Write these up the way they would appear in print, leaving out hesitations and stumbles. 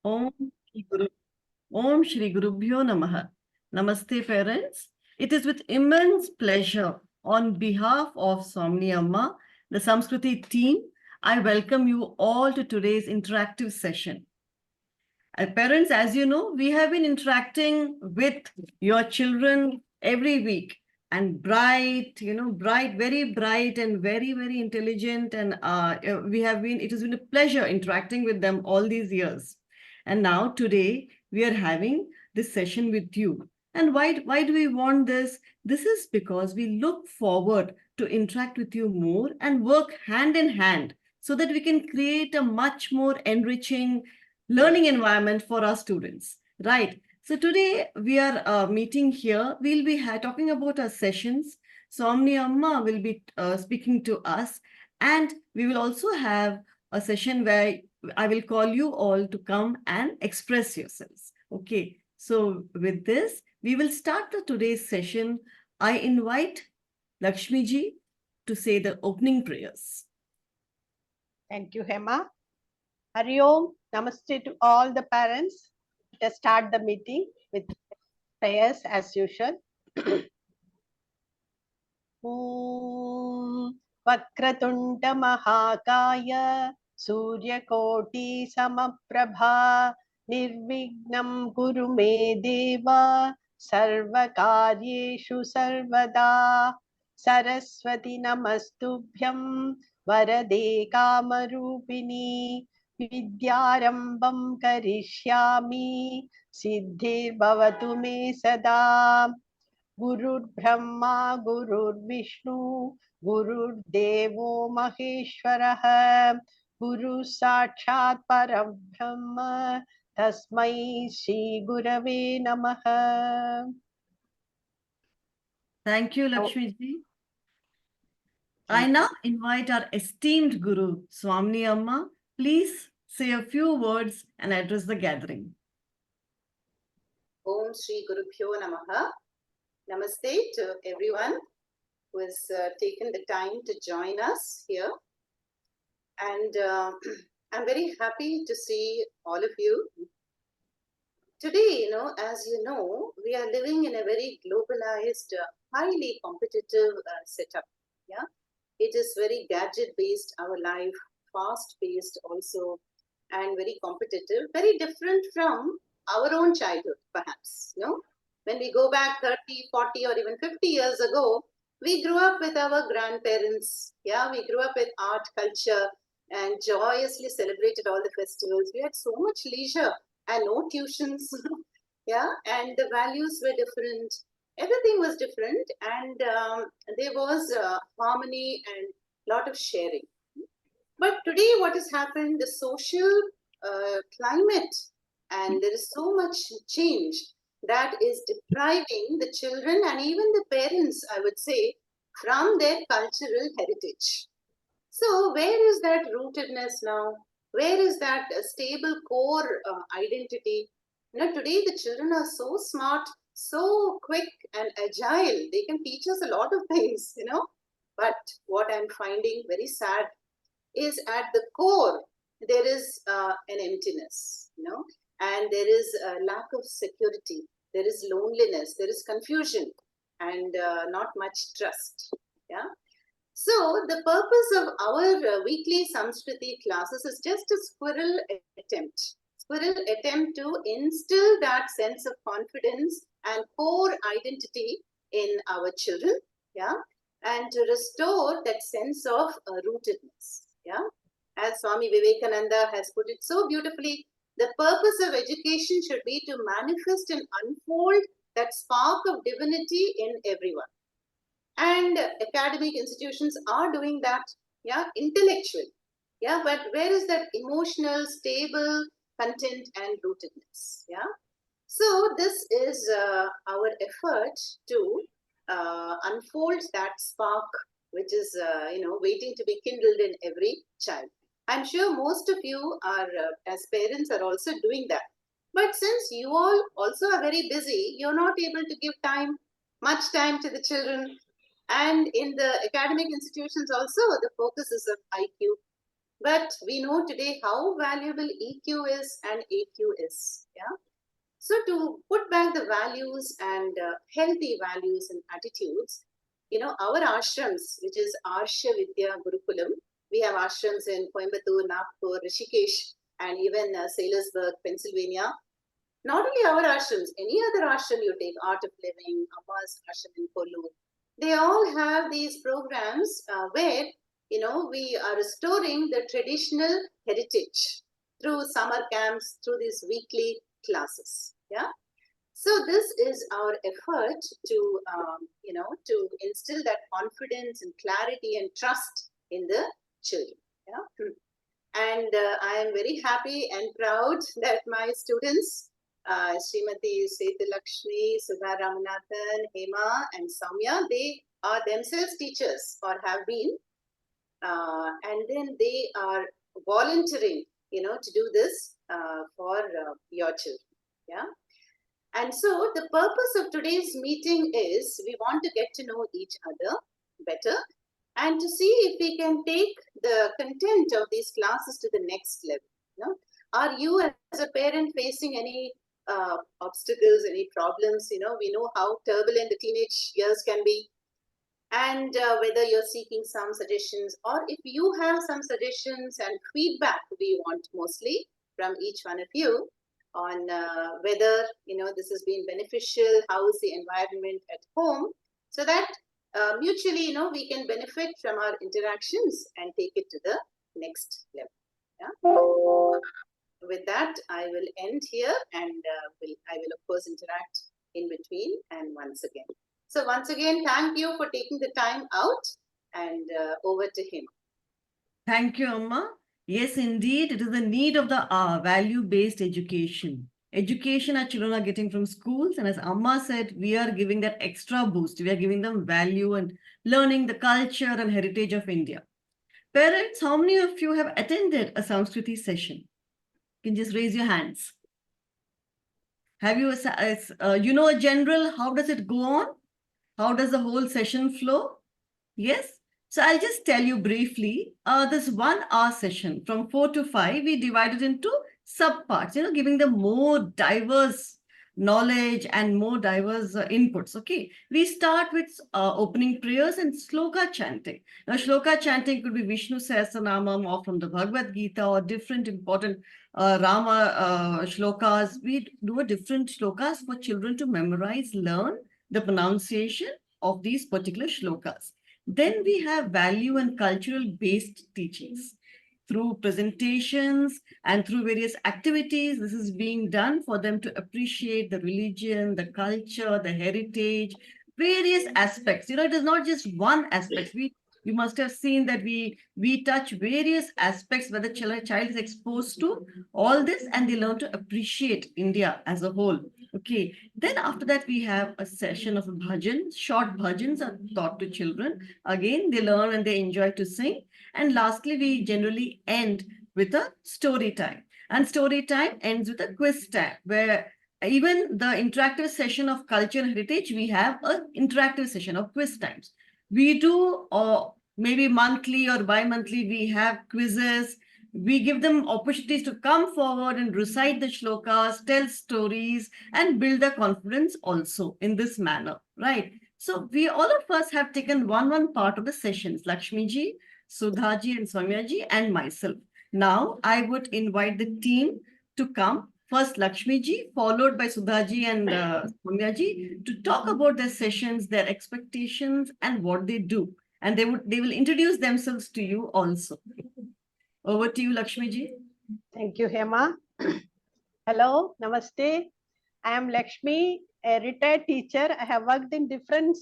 Om Shri Guru, Om Shri Gurubhyo Namaha. Namaste, parents. It is with immense pleasure on behalf of Somni Amma, the Samskriti team, I welcome you all to today's interactive session. Parents, as you know, we have been interacting with your children every week, and bright, very bright and very, very intelligent. And it has been a pleasure interacting with them all these years. And now today we are having this session with you. And why do we want this? This is because we look forward to interact with you more and work hand in hand so that we can create a much more enriching learning environment for our students, right? So today we are meeting here. We'll be talking about our sessions. Somni Amma will be speaking to us, and we will also have a session where I will call you all to come and express yourselves. Okay, so with this, we will start the today's session. I invite Lakshmi ji to say the opening prayers. Thank you, Hema. Hari Om. Namaste to all the parents. Let us start the meeting with prayers as usual. Om Vakratunda Mahakaya Suryakoti Samaprabha Nirvignam Guru Me Deva Sarvakaryeshu Sarvada Saraswati Namastubhyam Varade Kamarupini Vidyarambam Karishyami Siddhir Bhavatu Me Sada Gurur Brahma, Gurur Vishnu, Gurur Devo Maheshwarah, Guru Sakshat Parabrahma, Tasmai Shri Gurave Namaha. Thank you, Lakshmi ji. I now invite our esteemed Guru, Swamini Amma. Please say a few words and address the gathering. Om Shri Gurubhyo Namaha. Namaste to everyone who has taken the time to join us here. And I'm very happy to see all of you. Today, as you know, we are living in a very globalized, highly competitive setup. Yeah, it is very gadget-based, our life, fast-paced also, and very competitive, very different from our own childhood, perhaps, When we go back 30, 40, or even 50 years ago, we grew up with our grandparents. Yeah, we grew up with art, culture, and joyously celebrated all the festivals. We had so much leisure and no tuitions. Yeah, and the values were different. Everything was different, and there was harmony and lot of sharing. But today, what has happened? The social climate, and there is so much change that is depriving the children and even the parents, I would say, from their cultural heritage. So where is that rootedness now? Where is that stable core identity? Today the children are so smart, so quick and agile. They can teach us a lot of things, But what I'm finding very sad is at the core, there is an emptiness, and there is a lack of security, there is loneliness, there is confusion, and not much trust. Yeah. So the purpose of our weekly Samskriti classes is just a squirrel attempt to instill that sense of confidence and core identity in our children, yeah, and to restore that sense of rootedness, yeah. As Swami Vivekananda has put it so beautifully, the purpose of education should be to manifest and unfold that spark of divinity in everyone. And academic institutions are doing that, yeah, intellectually, yeah, but where is that emotional, stable content and rootedness, yeah? So this is our effort to unfold that spark, which is, waiting to be kindled in every child. I'm sure most of you are, as parents, are also doing that. But since you all also are very busy, you're not able to give much time to the children. And in the academic institutions also, the focus is on IQ. But we know today how valuable EQ is and AQ is. Yeah. So to put back the values and healthy values and attitudes, our ashrams, which is Arsha Vidya Gurukulam, we have ashrams in Coimbatore, Nagpur, Rishikesh, and even Sailorsburg, Pennsylvania. Not only our ashrams, any other ashram you take, Art of Living, Amma's ashram in Kollur, they all have these programs where, we are restoring the traditional heritage through summer camps, through these weekly classes. Yeah. So this is our effort to, to instill that confidence and clarity and trust in the children. Yeah. And I am very happy and proud that my students, Srimati Setulakshmi, Sudha Ramanathan, Hema, and Soumya, they are themselves teachers or have been, and then they are volunteering, to do this for your children. Yeah. And so the purpose of today's meeting is we want to get to know each other better and to see if we can take the content of these classes to the next level. Are you as a parent facing any obstacles, any problems? We know how turbulent the teenage years can be, and whether you're seeking some suggestions, or if you have some suggestions and feedback we want mostly from each one of you on whether this has been beneficial, how is the environment at home, so that mutually we can benefit from our interactions and take it to the next level. Yeah. With that, I will end here, and I will of course interact in between and once again. So once again, thank you for taking the time out, and over to him. Thank you, Amma. Yes, indeed, it is the need of the value-based education. Education our children are getting from schools, and as Amma said, we are giving that extra boost. We are giving them value and learning the culture and heritage of India. Parents, how many of you have attended a Samskriti session? You can just raise your hands. Have you, a general, how does it go on? How does the whole session flow? Yes? So I'll just tell you briefly, this 1 hour session from 4 to 5, we divided into sub-parts, giving them more diverse knowledge and more diverse inputs, okay? We start with opening prayers and shloka chanting. Now, shloka chanting could be Vishnu Sahasranamam or from the Bhagavad Gita or different important Rama shlokas. We do a different shlokas for children to memorize, learn the pronunciation of these particular shlokas. Then we have value and cultural based teachings through presentations and through various activities. This is being done for them to appreciate the religion, the culture, the heritage, various aspects. It is not just one aspect. You must have seen that we touch various aspects where the child is exposed to all this and they learn to appreciate India as a whole. Okay. Then after that, we have a session of bhajans. Short bhajans are taught to children. Again, they learn and they enjoy to sing. And lastly, we generally end with a story time. And story time ends with a quiz time, where even the interactive session of culture and heritage, we have an interactive session of quiz times. We do, or maybe monthly or bi-monthly, we have quizzes. We give them opportunities to come forward and recite the shlokas, tell stories, and build their confidence also in this manner, right? So we all of us have taken one part of the sessions, Lakshmi ji, Sudhaji and Soumya ji, and myself. Now I would invite the team to come. First Lakshmi ji, followed by Sudhaji and Soumya ji, to talk about their sessions, their expectations, and what they do. And they will introduce themselves to you also. Over to you, Lakshmi ji. Thank you, Hema. Hello, namaste. I am Lakshmi, a retired teacher. I have worked in different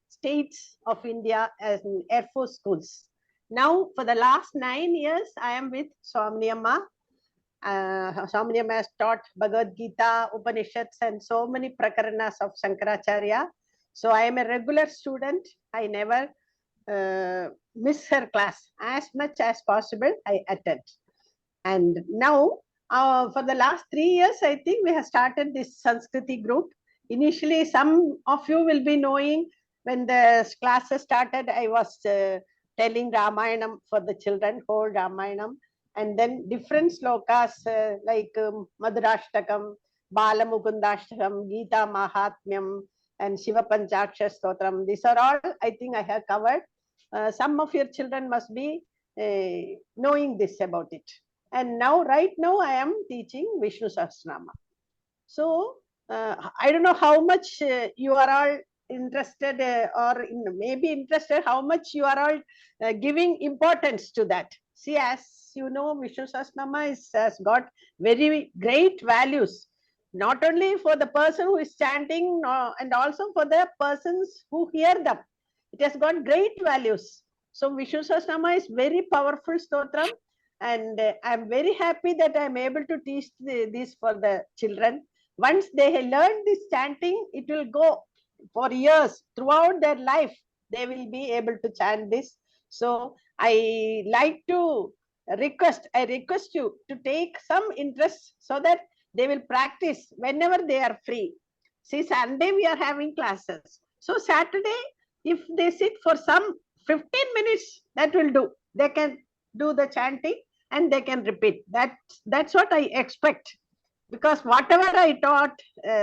states of India as in Air Force schools. Now, for the last 9 years, I am with Soumya. Soumya has taught Bhagavad Gita, Upanishads, and so many prakaranas of Shankaracharya. So I am a regular student. I never miss her class. As much as possible, I attend. And now, for the last 3 years, I think we have started this Sanskriti group. Initially, some of you will be knowing when the classes started, I was telling Ramayanam for the children, whole Ramayanam. and then different slokas like Madhurashtakam, Bala Mukundashtakam, Gita Mahatmyam, and Shiva Panchaksha Stotram. These are all I think I have covered. Some of your children must be knowing this about it. And now, right now, I am teaching Vishnu Sahasranama. So I don't know how much you are all interested maybe interested, how much you are all giving importance to that. See, as you know, Vishnu Sahasranama has got very great values, not only for the person who is chanting and also for the persons who hear them. It has got great values. So Vishnu Sahasranama is very powerful stotram, and I'm very happy that I'm able to teach this for the children. Once they learn this chanting, it will go for years throughout their life. They will be able to chant this. So I like to I request you to take some interest so that they will practice whenever they are free. See, Sunday we are having classes. So Saturday, if they sit for some 15 minutes, that will do. They can do the chanting and they can repeat. That's what I expect. Because whatever I taught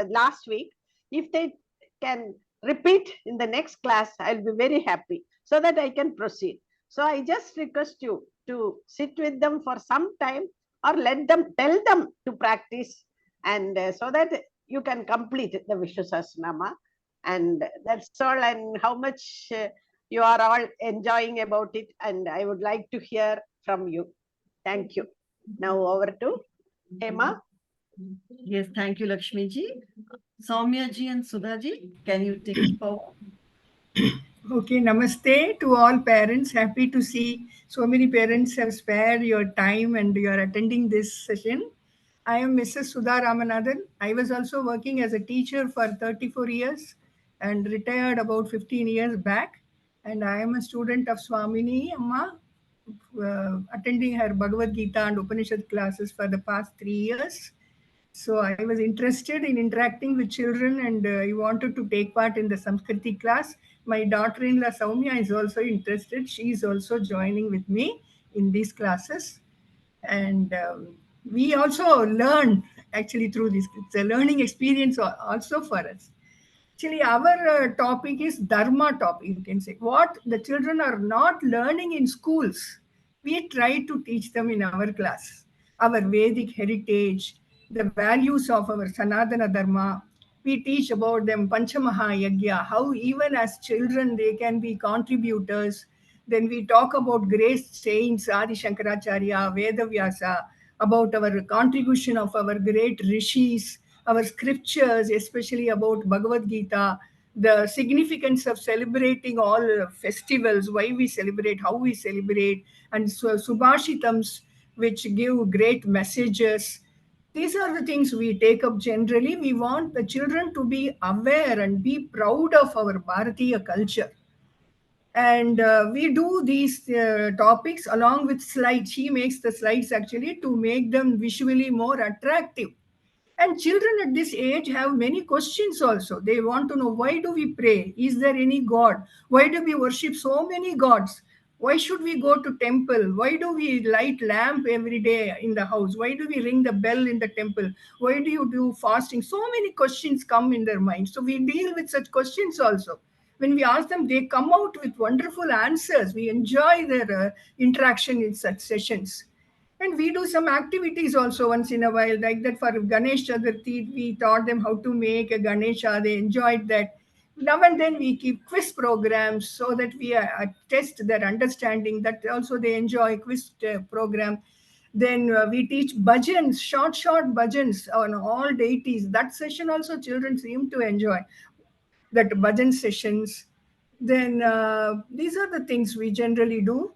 last week, if they can repeat in the next class, I'll be very happy so that I can proceed. So I just request you to sit with them for some time or tell them to practice, and so that you can complete the Vishnu Sahasranama. And that's all, and how much you are all enjoying about it, and I would like to hear from you. Thank you. Now over to Hema. Yes, thank you, Lakshmi ji. Soumya ji and Sudha ji, can you take it forward? Okay, namaste to all parents. Happy to see so many parents have spared your time and you are attending this session. I am Mrs. Sudha Ramanathan. I was also working as a teacher for 34 years and retired about 15 years back. And I am a student of Swamini Amma, attending her Bhagavad Gita and Upanishad classes for the past 3 years. So I was interested in interacting with children, and I wanted to take part in the Samskriti class. My daughter-in-law Soumya is also interested. She is also joining with me in these classes. And we also learn actually through this. It's a learning experience also for us. Actually, our topic is Dharma topic, you can say. What the children are not learning in schools, we try to teach them in our class. Our Vedic heritage, the values of our Sanatana Dharma. We teach about them Panchamaha Yagya, how even as children they can be contributors. Then we talk about great saints, Adi Shankaracharya, Vedavyasa, about our contribution of our great rishis, our scriptures, especially about Bhagavad Gita, the significance of celebrating all festivals, why we celebrate, how we celebrate, and so Subhashitams, which give great messages. These are the things we take up generally. We want the children to be aware and be proud of our Bharatiya culture. And we do these topics along with slides. She makes the slides actually to make them visually more attractive. And children at this age have many questions also. They want to know, why do we pray? Is there any God? Why do we worship so many gods? Why should we go to temple? Why do we light lamp every day in the house? Why do we ring the bell in the temple? Why do you do fasting? So many questions come in their mind. So we deal with such questions also. When we ask them, they come out with wonderful answers. We enjoy their interaction in such sessions. And we do some activities also once in a while, like that for Ganesh Chaturthi, we taught them how to make a Ganesha. They enjoyed that. Now and then we keep quiz programs so that we test their understanding. That also they enjoy quiz program. Then we teach bhajans, short bhajans on all deities. That session also children seem to enjoy, that bhajan sessions. Then these are the things we generally do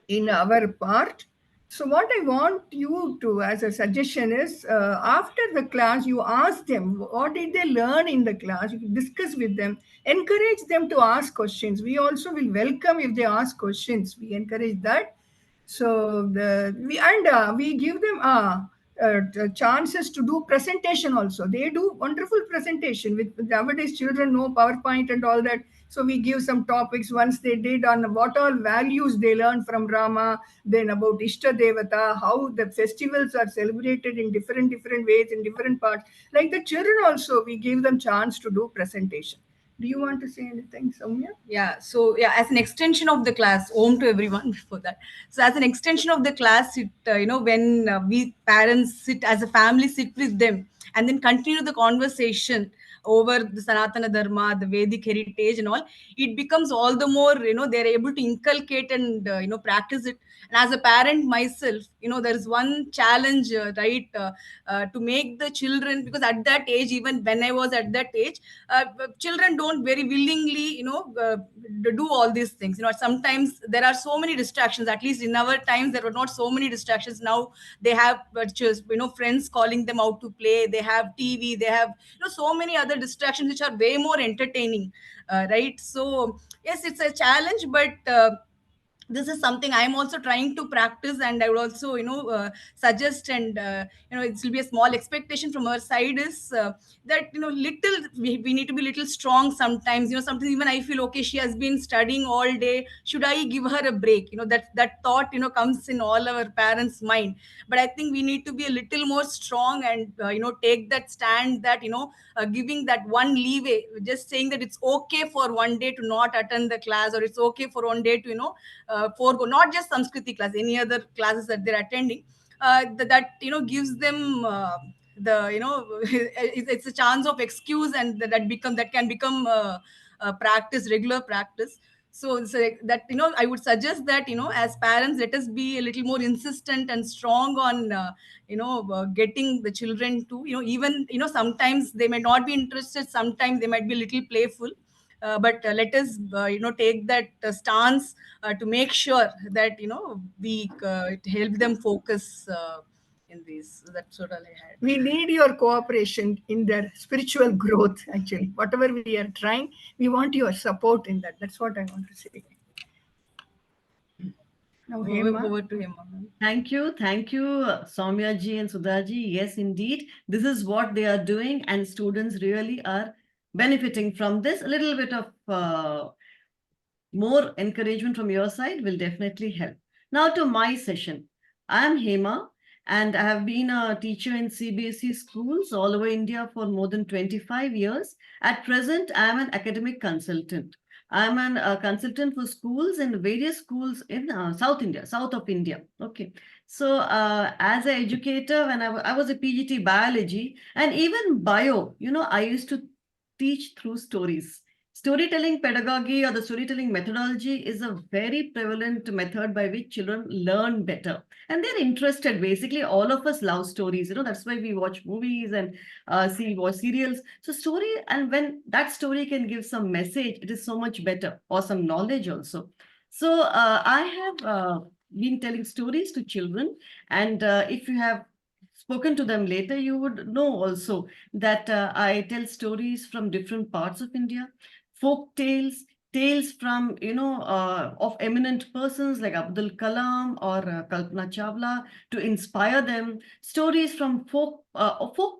in our part. So what I want you to, as a suggestion is, after the class, you ask them, what did they learn in the class? You discuss with them, encourage them to ask questions. We also will welcome if they ask questions. We encourage that. So we give them chances to do presentation also. They do wonderful presentation. With nowadays children know PowerPoint and all that. So we give some topics once they did on what all values they learned from Rama, then about Ishta Devata, how the festivals are celebrated in different ways in different parts. Like the children also, we give them chance to do presentation. Do you want to say anything, Soumya? Yeah, so yeah, as an extension of the class, home to everyone before that. So as an extension of the class, when we parents sit as a family, sit with them and then continue the conversation over the Sanatana Dharma, the Vedic heritage and all, it becomes all the more, they're able to inculcate and, practice it. And as a parent myself, there is one challenge, to make the children, because at that age, even when I was at that age, children don't very willingly, do all these things. Sometimes there are so many distractions. At least in our times, there were not so many distractions. Now they have just, friends calling them out to play. They have TV. They have, so many other distractions which are way more entertaining, right? So yes, it's a challenge, but this is something I'm also trying to practice, and I would also suggest, and it will be a small expectation from our side is that little we need to be little strong sometimes. Sometimes even I feel, okay, she has been studying all day, should I give her a break? That thought comes in all our parents mind. But I think we need to be a little more strong and take that stand, that giving that one leeway, just saying that it's okay for one day to not attend the class, or it's okay for one day to forego not just Sanskriti class, any other classes that they're attending, that gives them the it's a chance of excuse, and that can become practice, regular practice. So that I would suggest that as parents, let us be a little more insistent and strong on getting the children to even sometimes they may not be interested, sometimes they might be a little playful, but let us take that stance to make sure that we help them focus in these. So that's what I had. We need your cooperation in their spiritual growth, actually. Whatever we are trying, we want your support in that. That's what I want to say. Now, Hema. Over to him. Thank you. Thank you, Soumya ji and Sudha ji. Yes, indeed. This is what they are doing, and students really are benefiting from this. A little bit of more encouragement from your side will definitely help. Now to my session. I am Hema, and I have been a teacher in CBSE schools all over India for more than 25 years. At present, I am an academic consultant. I'm a consultant for schools in various schools in South India, south of India. Okay. So as an educator, when I was a PGT biology and even bio, I used to teach through stories. Storytelling pedagogy or the storytelling methodology is a very prevalent method by which children learn better. And they're interested. Basically, all of us love stories. That's why we watch movies and watch serials. So story, and when that story can give some message, it is so much better, or some knowledge also. So I have been telling stories to children. And if you have spoken to them later, you would know also that I tell stories from different parts of India. Folk tales, tales from, of eminent persons like Abdul Kalam or Kalpana Chawla to inspire them. Stories from folk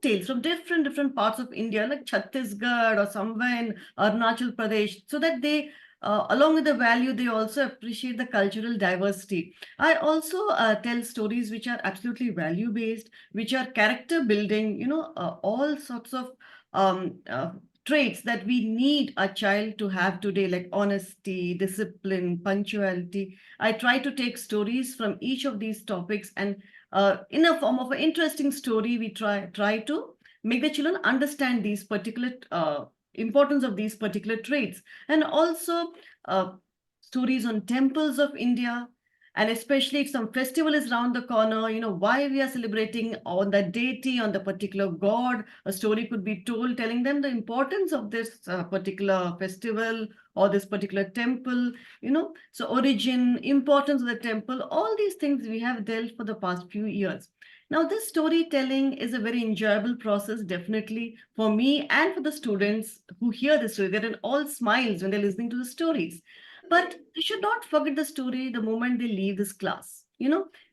tales from different parts of India, like Chhattisgarh or somewhere in Arunachal Pradesh, so that they, along with the value, they also appreciate the cultural diversity. I also tell stories which are absolutely value-based, which are character building, all sorts of traits that we need a child to have today, like honesty, discipline, punctuality. I try to take stories from each of these topics, and in a form of an interesting story, we try to make the children understand these particular importance of these particular traits. And also stories on temples of India. And especially if some festival is around the corner, why we are celebrating on that deity, on the particular god, a story could be told telling them the importance of this particular festival or this particular temple, so origin, importance of the temple, all these things we have dealt for the past few years. Now, this storytelling is a very enjoyable process, definitely for me and for the students who hear the story. They're all smiles when they're listening to the stories. But they should not forget the story the moment they leave this class.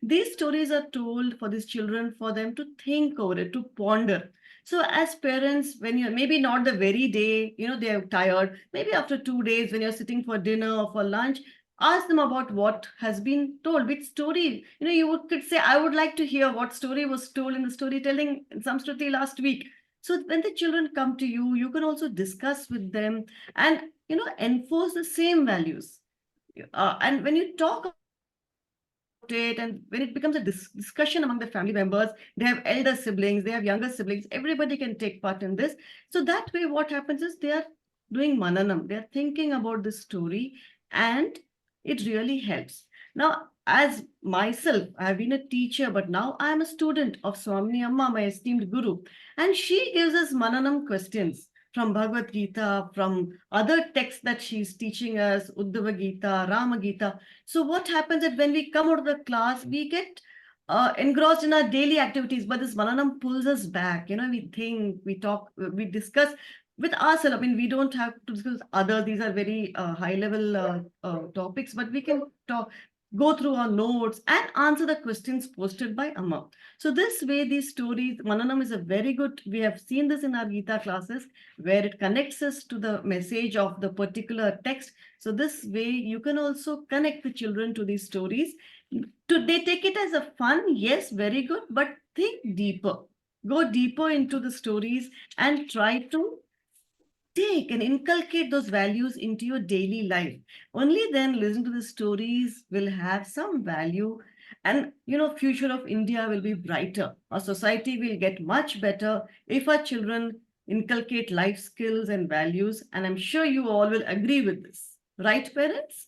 these stories are told for these children, for them to think over it, to ponder. So as parents, when you're maybe not the very day, they're tired, maybe after 2 days when you're sitting for dinner or for lunch, ask them about what has been told, which story. Could say, I would like to hear what story was told in the storytelling in Samskriti last week. So when the children come to you, you can also discuss with them and, enforce the same values. And when you talk about it, and when it becomes a discussion among the family members, they have elder siblings, they have younger siblings, everybody can take part in this. So that way, what happens is they are doing mananam, they're thinking about the story, and it really helps. Now, as myself, I have been a teacher, but now I am a student of Swamini Amma, my esteemed guru, and she gives us mananam questions from Bhagavad Gita, from other texts that she's teaching us, Uddhava Gita, Rama Gita. So what happens is when we come out of the class, we get engrossed in our daily activities, but this Mananam pulls us back. We think, we talk, we discuss with ourselves. I mean, we don't have to discuss with others. These are very high-level topics, but we can go through our notes and answer the questions posted by Amma. So this way, these stories, Mananam is a very good, we have seen this in our Gita classes, where it connects us to the message of the particular text. So this way, you can also connect the children to these stories. They take it as a fun, yes, very good, but think deeper. Go deeper into the stories and try to take and inculcate those values into your daily life. Only then listen to the stories will have some value, and future of India will be brighter. Our society will get much better if our children inculcate life skills and values, and I'm sure you all will agree with this. Right, parents?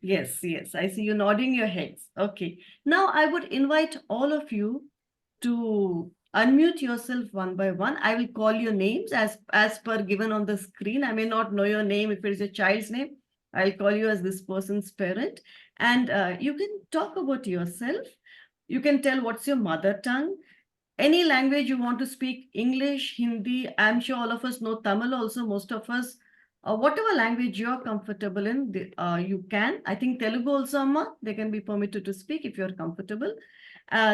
Yes, I see you nodding your heads. Okay. Now I would invite all of you to unmute yourself one by one. I will call your names as per given on the screen. I may not know your name. If it is a child's name, I'll call you as this person's parent. And you can talk about yourself. You can tell what's your mother tongue. Any language you want to speak, English, Hindi. I'm sure all of us know Tamil also, most of us. Whatever language you're comfortable in, you can. I think Telugu also, Amma, they can be permitted to speak if you're comfortable.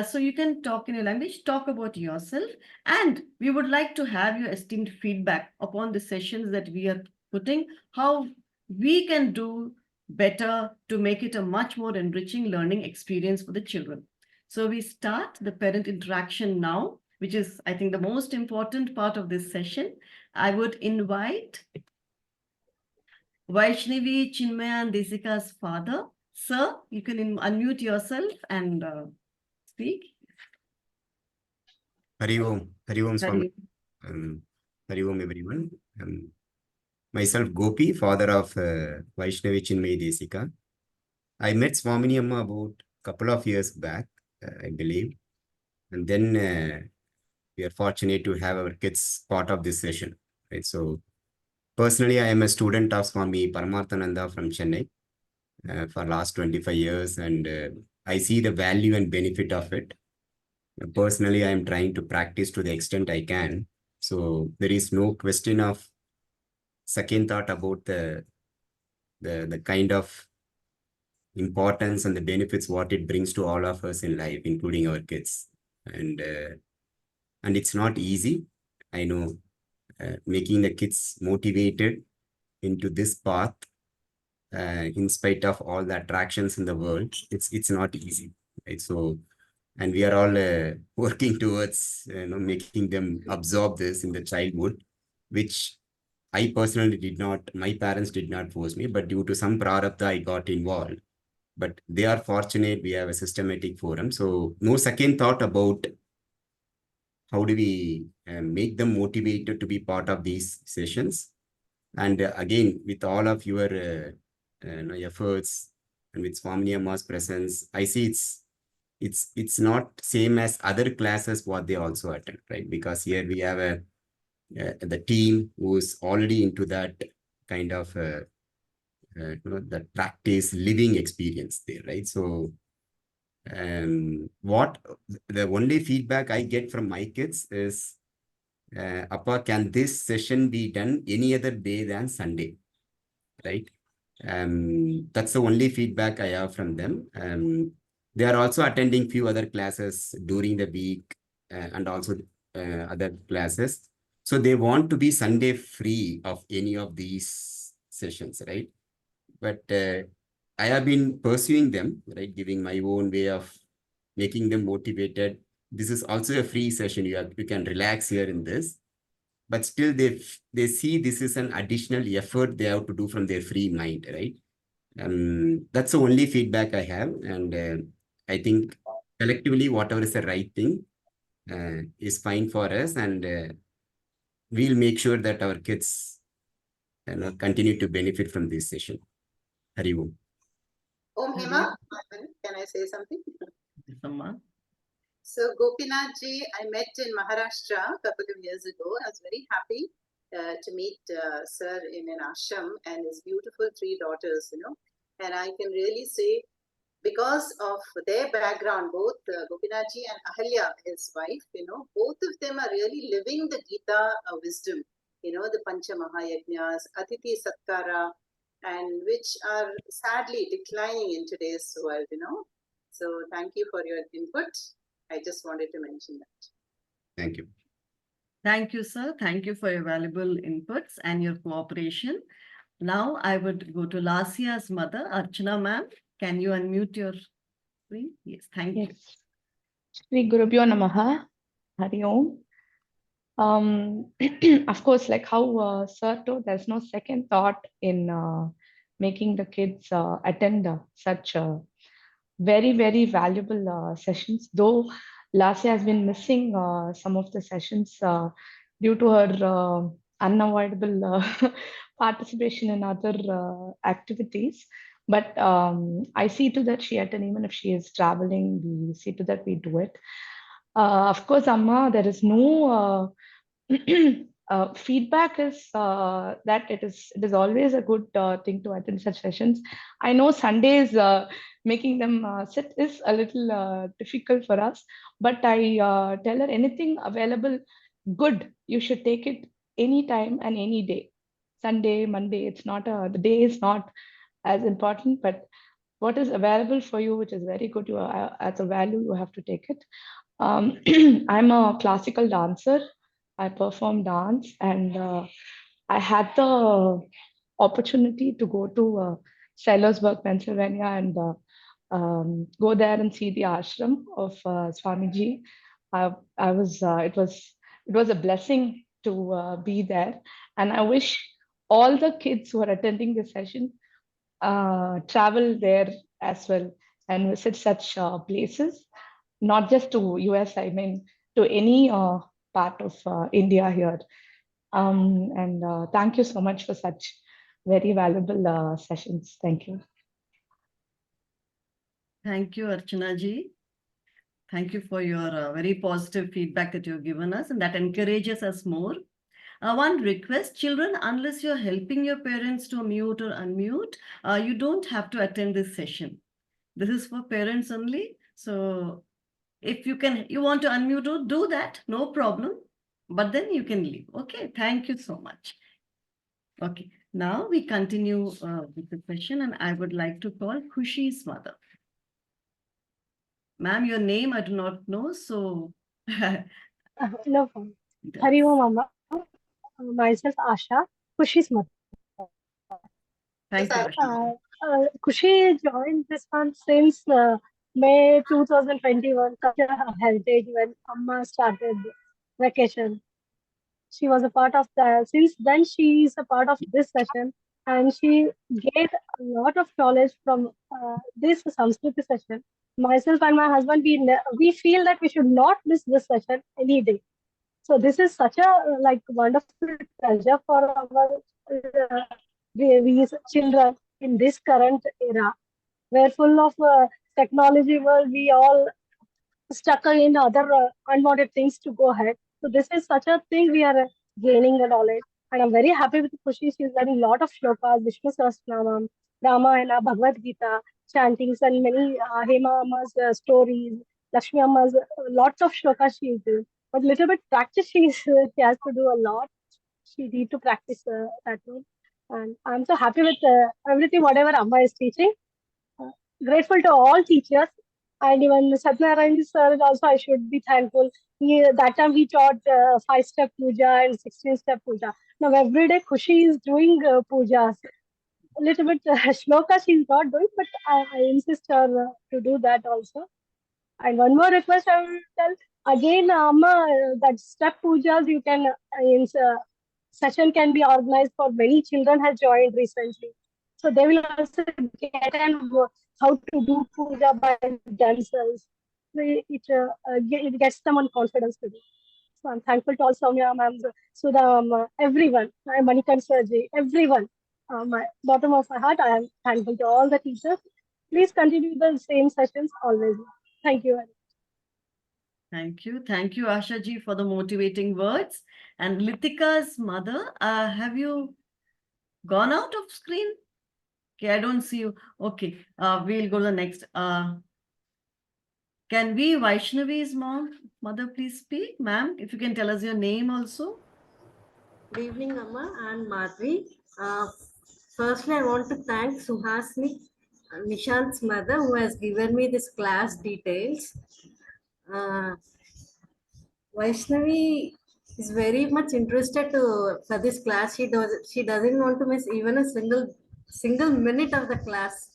So you can talk in your language, talk about yourself, and we would like to have your esteemed feedback upon the sessions that we are putting, how we can do better to make it a much more enriching learning experience for the children. So we start the parent interaction now, which is, I think, the most important part of this session. I would invite Vaishnavi Chinmaya and Desika's father. Sir, you can unmute yourself and speak. Hari Om Swami. Hari. Hari Om everyone. Myself Gopi, father of Vaishnavi Chinmaya Desika. I met Swamini Amma about a couple of years back, I believe. And then we are fortunate to have our kids part of this session. Right? So personally, I am a student of Swami Paramarthananda from Chennai for last 25 years. And I see the value and benefit of it. Personally, I am trying to practice to the extent I can. So there is no question of second thought about the kind of importance and the benefits what it brings to all of us in life, including our kids. And it's not easy. I know making the kids motivated into this path, in spite of all the attractions in the world, it's not easy, right? So, and we are all working towards making them absorb this in the childhood, which I personally did not, my parents did not force me, but due to some prarabdha, I got involved. But they are fortunate, we have a systematic forum. So no second thought about how do we make them motivated to be part of these sessions. And again, with all of your efforts and with Swamini Amma's presence, I see it's not same as other classes what they also attend, right? Because here we have the team who's already into that kind of that practice living experience there, right? So what the only feedback I get from my kids is, Appa, can this session be done any other day than Sunday, right? That's the only feedback I have from them. They are also attending few other classes during the week and also other classes. So they want to be Sunday free of any of these sessions, right? But I have been pursuing them, right? Giving my own way of making them motivated. This is also a free session. You can relax here in this, but still they see this is an additional effort they have to do from their free mind, right? That's the only feedback I have, and I think collectively whatever is the right thing is fine for us, and we'll make sure that our kids continue to benefit from this session. Hari Om. Om Hema, can I say something? Yes, Amma. So Gopinath ji, I met in Maharashtra a couple of years ago. I was very happy to meet sir in an ashram and his beautiful 3 daughters, and I can really say because of their background, both Gopinath ji and Ahalya, his wife, both of them are really living the Gita wisdom, the Pancha Mahayajnas, Atiti Satkara, and which are sadly declining in today's world, So thank you for your input. I just wanted to mention that. Thank you. Thank you, sir. Thank you for your valuable inputs and your cooperation. Now I would go to Lasia's mother, Archana ma'am. Can you unmute your screen? Yes, thank you. Yes. Shri Gurubhyo Namaha. Hari Om. Of course, like how Sir told, there's no second thought in making the kids attend such very, very valuable sessions. Though Lasya has been missing some of the sessions due to her unavoidable participation in other activities. But I see to that she attend, even if she is traveling, we see to that we do it. Of course, Amma, there is no feedback is that it is always a good thing to attend such sessions. I know Sundays making them sit is a little difficult for us, but I tell her anything available good, you should take it anytime and any day. Sunday, Monday, it's not the day is not as important, but what is available for you, which is very good, as a value, you have to take it. I'm a classical dancer. I perform dance, and I had the opportunity to go to Sellersburg, Pennsylvania, and go there and see the ashram of Swamiji. It was a blessing to be there, and I wish all the kids who are attending this session travel there as well and visit such places, not just to US, I mean to any part of India here. And thank you so much for such very valuable sessions. Thank you. Thank you, Archana ji. Thank you for your very positive feedback that you've given us, and that encourages us more. One request, children, unless you're helping your parents to mute or unmute, you don't have to attend this session. This is for parents only. So if you want to unmute or do that, no problem. But then you can leave. Okay, thank you so much. Okay, now we continue with the question, and I would like to call Khushi's mother. Ma'am, your name I do not know, so. No problem. Hari Om, Mama. Myself, Asha, Khushi's mother. Thank you. Khushi joined this one since May 2021, Culture Heritage, when Amma started vacation. She was a part of that. Since then, she is a part of this session, and she gained a lot of knowledge from this Samskriti session. Myself and my husband, we feel that we should not miss this session any day. So this is such a wonderful treasure for our these children in this current era, where full of technology world, we all stuck in other unwanted things to go ahead. So this is such a thing we are gaining the knowledge, and I'm very happy with Khushi. She's learning a lot of shlokas, Vishnu Sahasranamam, Ramayana, Bhagavad Gita, chantings, and many Hema Amma's stories, Lakshmi Amma's lots of shlokas she is doing. But little bit practice she has to do a lot. She need to practice that one. And I'm so happy with everything, whatever Amma is teaching. Grateful to all teachers And even Satyanarayana sir also I should be thankful. That time he taught 5-step puja and 16-step puja. Now every day Khushi is doing pujas. A little bit shloka she's not doing, but I insist her to do that also. And one more request I will tell again, Amma, that step pujas you can session can be organized for many children has joined recently. So they will also get and how to do puja by themselves. So it gets them on confidence to do. So I'm thankful to all Soumya ma'am, Sudha, everyone, Manikan Sarji, everyone. My bottom of my heart, I am thankful to all the teachers. Please continue the same sessions always. Thank you. Thank you. Thank you, Asha ji, for the motivating words. And Litika's mother, have you gone out of screen? Okay, I don't see you. Okay, we'll go to the next. Can we, Vaishnavi's mother, please speak? Ma'am, if you can tell us your name also. Good evening, Amma and Madhvi. Firstly, I want to thank Suhasini, Nishant's mother, who has given me this class details. Vaishnavi is very much interested for this class. She doesn't want to miss even a single minute of the class.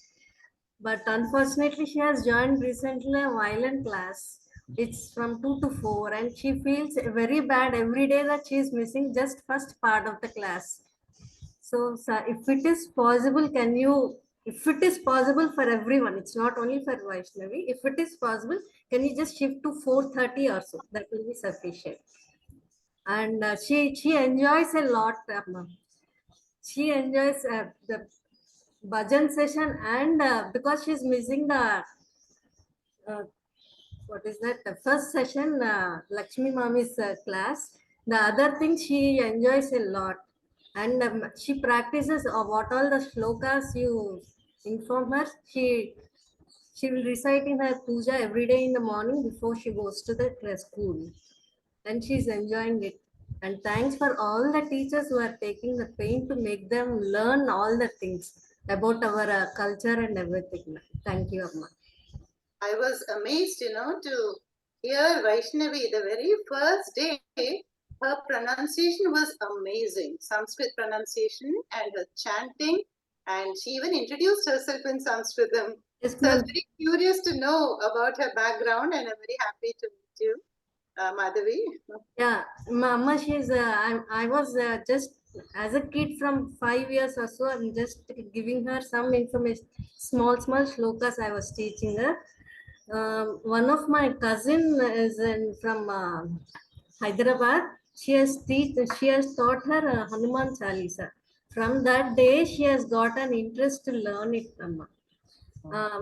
But unfortunately, she has joined recently a violin class. It's from 2 to 4, and she feels very bad every day that she is missing just first part of the class. So, sir, if it is possible, if it is possible for everyone, it's not only for Vaishnavi, if it is possible, can you just shift to 4:30 or so? That will be sufficient. And she enjoys a lot. She enjoys the bhajan session, and because she's missing the what is that? The first session, Lakshmi Mami's class. The other thing she enjoys a lot, and she practices what all the shlokas you inform her. She will recite in her puja every day in the morning before she goes to the school, and she's enjoying it. And thanks for all the teachers who are taking the pain to make them learn all the things about our culture and everything. Thank you, Amma. I was amazed, to hear Vaishnavi the very first day. Her pronunciation was amazing, Sanskrit pronunciation and her chanting, and she even introduced herself in Sanskritam. Yes, So I was ma'am. very curious to know about her background, and I'm very happy to meet you, Madhavi. Yeah, Mama, I was just as a kid from 5 years or so, I'm just giving her some information, small shlokas I was teaching her. One of my cousin is from Hyderabad. She has taught her Hanuman Chalisa. From that day, she has got an interest to learn it, Amma.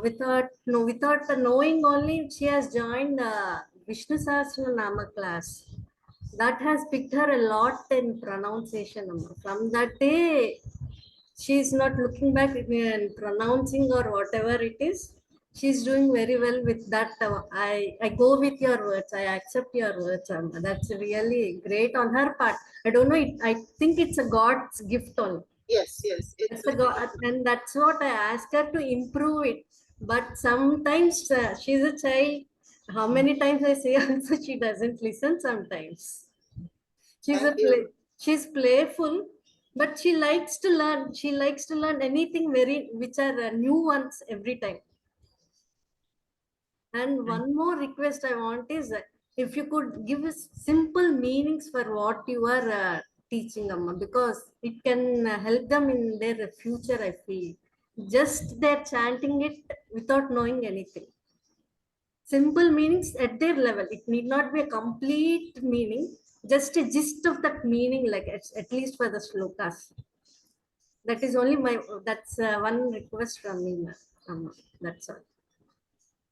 Without knowing only, she has joined Vishnu Sahasranama class. That has picked her a lot in pronunciation, Amma. From that day, she is not looking back in pronouncing or whatever it is. She's doing very well with that. I go with your words. I accept your words, Amma. That's really great on her part. I don't know. I think it's a God's gift only. Yes, it's That's a God, and that's what I ask her to improve it. But sometimes she's a child. How many times I say also she doesn't listen. Sometimes Thank you. she's playful, but she likes to learn. She likes to learn anything which are new ones every time. And one more request I want is if you could give us simple meanings for what you are teaching, Amma, because it can help them in their future, I feel. Just they're chanting it without knowing anything. Simple meanings at their level. It need not be a complete meaning, just a gist of that meaning, like at least for the shlokas. That is only that's one request from me, Amma. That's all.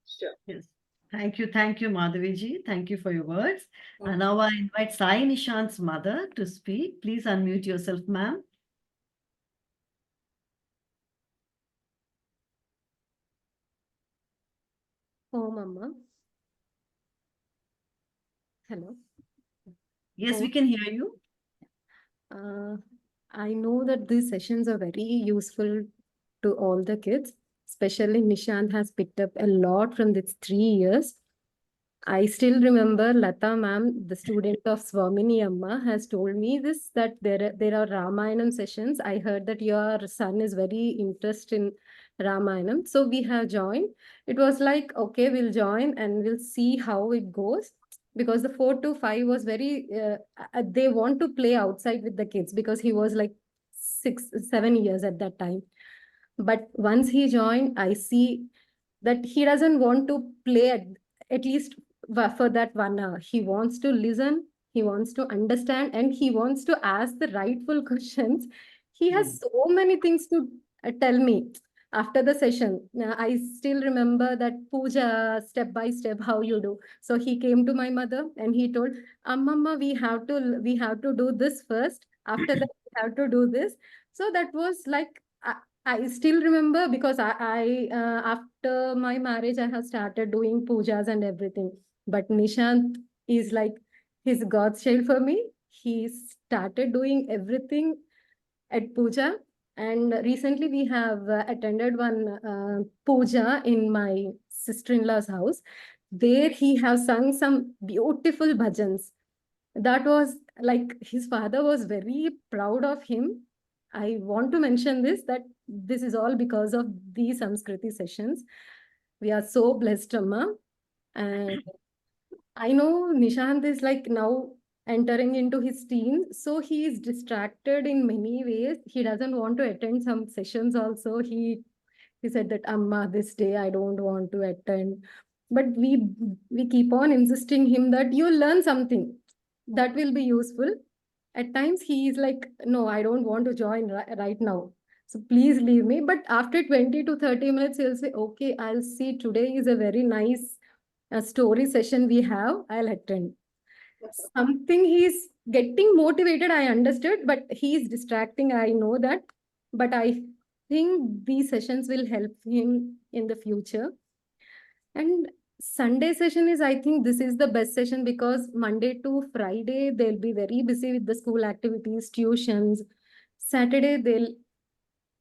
Sure. Yes. Thank you, Madhavi ji. Thank you for your words. And now I invite Sai Nishant's mother to speak. Please unmute yourself, ma'am. Oh, Mama. Hello. Yes, we Oh. can hear you. I know that these sessions are very useful to all the kids. especially Nishant has picked up a lot from these 3 years. I still remember Lata ma'am, the student of Swamini Amma, has told me this, that there are Ramayanam sessions. I heard that your son is very interested in Ramayanam. So we have joined. It was like, okay, we'll join and we'll see how it goes. Because the 4 to 5 was very, they want to play outside with the kids because he was like 6, 7 years at that time. But once he joined, I see that he doesn't want to play at least for that 1 hour. He wants to listen, he wants to understand, and he wants to ask the rightful questions. He has so many things to tell me after the session. I still remember that puja step by step how you do. So he came to my mother and he told, Amma, we have to do this first. After that, we have to do this. So that was like I still remember because I after my marriage, I have started doing pujas and everything. But Nishant is like his God's child for me. He started doing everything at puja. And recently we have attended one puja in my sister-in-law's house. There he has sung some beautiful bhajans. That was like his father was very proud of him. I want to mention this, that this is all because of these Sanskriti sessions. We are so blessed, Amma. And I know Nishant is like now entering into his teens, so he is distracted in many ways. He doesn't want to attend some sessions also. He said that, Amma, this day I don't want to attend. But we keep on insisting him that you learn something that will be useful. At times he is like, no, I don't want to join right now. So please leave me. But after 20 to 30 minutes, he'll say, okay, I'll see. Today is a very nice story session we have. I'll attend. Something he's getting motivated, I understood, but he's distracting. I know that. But I think these sessions will help him in the future. And Sunday session is, I think this is the best session because Monday to Friday, they'll be very busy with the school activities, tuitions. Saturday,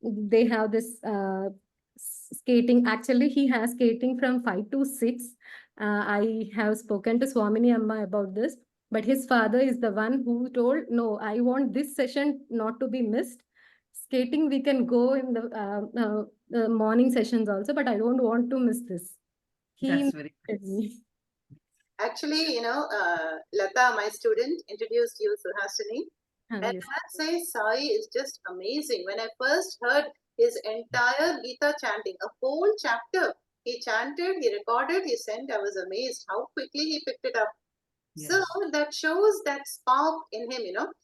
they have this skating. Actually, he has skating from 5 to 6. I have spoken to Swamini Amma about this, but his father is the one who told, no, I want this session not to be missed. Skating, we can go in the morning sessions also, but I don't want to miss this. That's very He me. Actually, Lata, my student, introduced you, Suhasini. And I Yes. must say, Sai is just amazing. When I first heard his entire Gita chanting, a whole chapter, he chanted, he recorded, he sent, I was amazed how quickly he picked it up. Yes. So that shows that spark in him,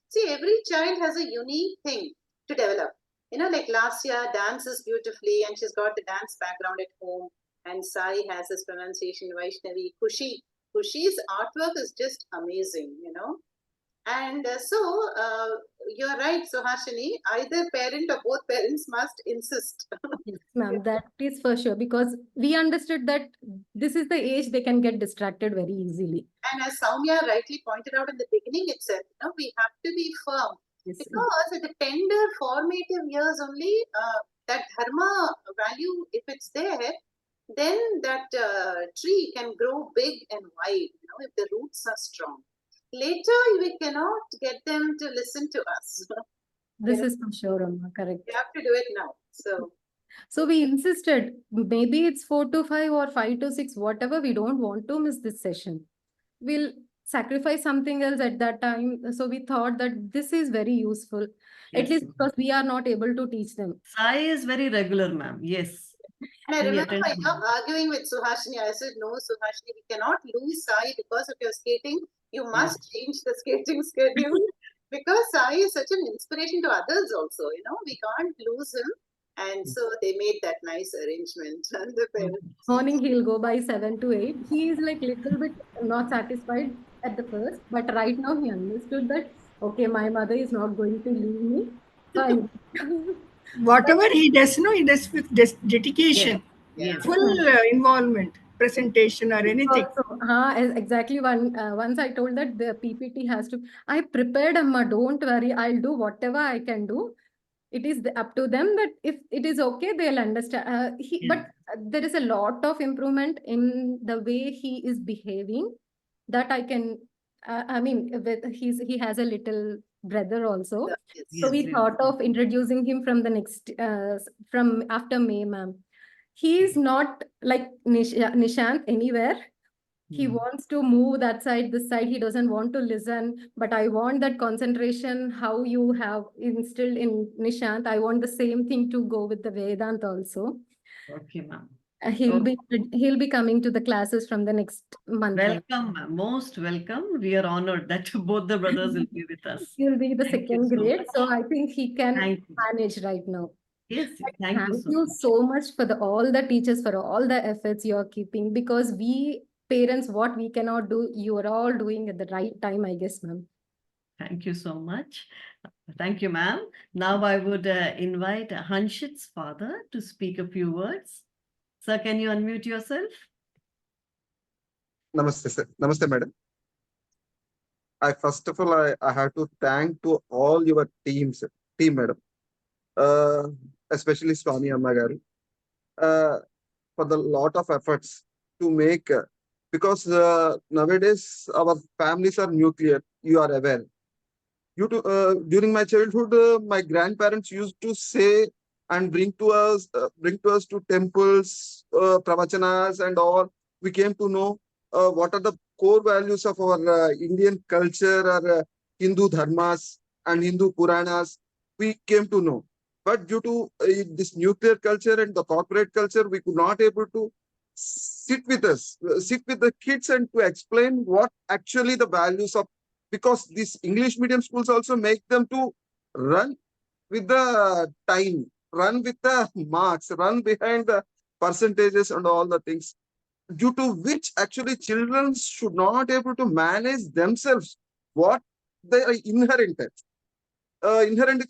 See, every child has a unique thing to develop. Like Lasya dances beautifully and she's got the dance background at home. And Sai has his pronunciation, Vaishnavi, Kushi's artwork is just amazing, And you're right, Suhasini, either parent or both parents must insist. Yes, ma'am, that is for sure because we understood that this is the age they can get distracted very easily. And as Soumya rightly pointed out in the beginning itself, we have to be firm. Yes. Because at the tender formative years only, that dharma value, if it's there, then that tree can grow big and wide, if the roots are strong. Later, we cannot get them to listen to us. This is for sure, Amma, correct. We have to do it now. So we insisted, maybe it's 4 to 5 or 5 to 6, whatever, we don't want to miss this session. We'll sacrifice something else at that time. So we thought that this is very useful, at least because we are not able to teach them. Sai is very regular, ma'am. Yes. And I We remember attend. arguing with Suhasini. I said, no, Suhasini, we cannot lose Sai because of your skating. You must change the skating schedule because Sai is such an inspiration to others also. We can't lose him. And so they made that nice arrangement. And the parents. Morning, he'll go by 7 to 8. He is like little bit not satisfied at the first, but right now he understood that, okay, my mother is not going to leave me. So Whatever he does, he does with dedication, Yes. full involvement, presentation or anything. Also, exactly. Once I told that the PPT has to, I prepared, Amma, don't worry, I'll do whatever I can do. it is up to them, that if it is okay, they'll understand. But there is a lot of improvement in the way he is behaving, that I can, I mean, he has a little brother also. Yes, So we yes. thought of introducing him from the next, from after May, ma'am. He is not like Nishant anywhere. He wants to move that side, this side. He doesn't want to listen. But I want that concentration, how you have instilled in Nishant. I want the same thing to go with the Vedant also. Okay, ma'am. He'll be coming to the classes from the next month. Welcome, ma'am. Most welcome. We are honored that both the brothers will be with us. He'll be the Thank you second so grade, much. so I think he can Thank you. manage right now. Yes, thank you Thank so you much. so much for all the teachers, for all the efforts you're keeping, because we parents, what we cannot do, you are all doing at the right time, I guess, ma'am. Thank you so much. Thank you, ma'am. Now I would invite Hanshit's father to speak a few words. Sir, can you unmute yourself? Namaste, sir. Namaste, madam. First of all, I have to thank to all your team, madam. Especially Swami Amma garu, for the lot of efforts to make, because nowadays our families are nuclear, you are aware. During my childhood, my grandparents used to say and bring to us to temples, pravachanas and all. We came to know what are the core values of our Indian culture, or Hindu dharmas and Hindu Puranas. We came to know. But due to this nuclear culture and the corporate culture, we could not able to sit with the kids and to explain what actually the values of, because these English medium schools also make them to run with the time, run with the marks, run behind the percentages and all the things, due to which actually children should not able to manage themselves what they are inherent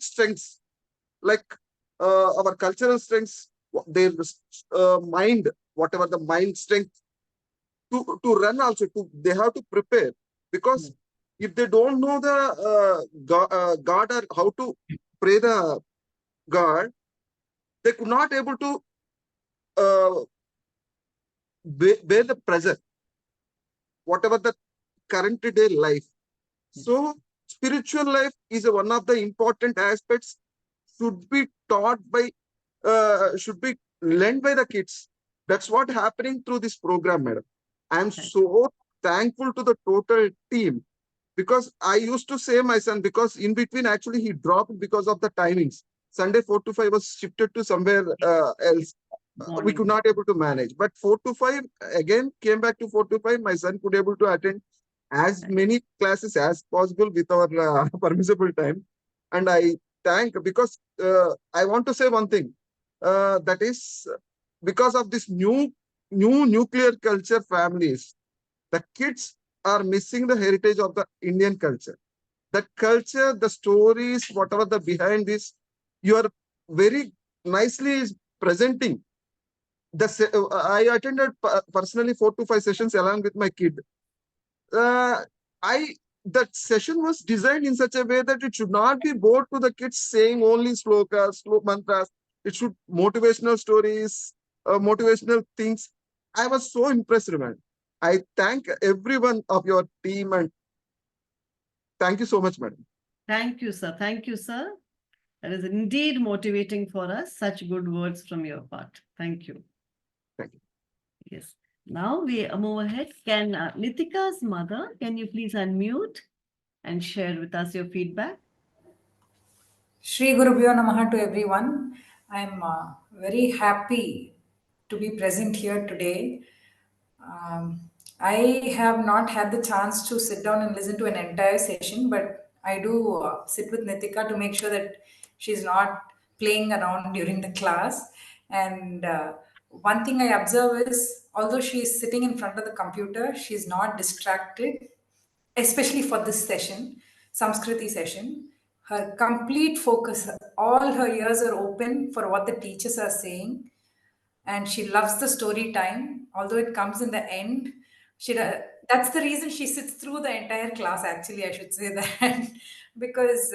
strengths, like our cultural strengths, their mind, whatever the mind strength to run also, they have to prepare, because if they don't know the God or how to pray the God, they could not able to bear the pressure, whatever the current day life. So spiritual life is one of the important aspects, should be taught by, should be learned by the kids. That's what happening through this program, madam. I'm so thankful to the total team, because I used to say my son, because in between actually he dropped because of the timings. Sunday 4 to 5 was shifted to somewhere else. We could not able to manage, but 4 to 5 again came back to 4 to 5. My son could able to attend as many classes as possible with our permissible time. And I thank, because I want to say one thing, that is, because of this new nuclear culture families, the kids are missing the heritage of the Indian culture. The culture, the stories, whatever the behind this, you are very nicely presenting. I attended personally 4 to 5 sessions along with my kid. That session was designed in such a way that it should not be bored to the kids saying only slokas, mantras. It should motivational stories, motivational things. I was so impressed, man. I thank everyone of your team, and thank you so much, madam. Thank you, sir. Thank you, sir. That is indeed motivating for us. Such good words from your part. Thank you. Thank you. Yes. Now we move ahead. Can Nitika's mother, can you please unmute and share with us your feedback? Shri Gurubhyo Namaha to everyone. I'm very happy to be present here today. I have not had the chance to sit down and listen to an entire session, but I do sit with Nitika to make sure that she's not playing around during the class. And one thing I observe is, although she is sitting in front of the computer, she's not distracted, especially for this session, Samskriti session. Her complete focus, all her ears are open for what the teachers are saying. And she loves the story time, although it comes in the end. that's the reason she sits through the entire class. Actually, I should say that because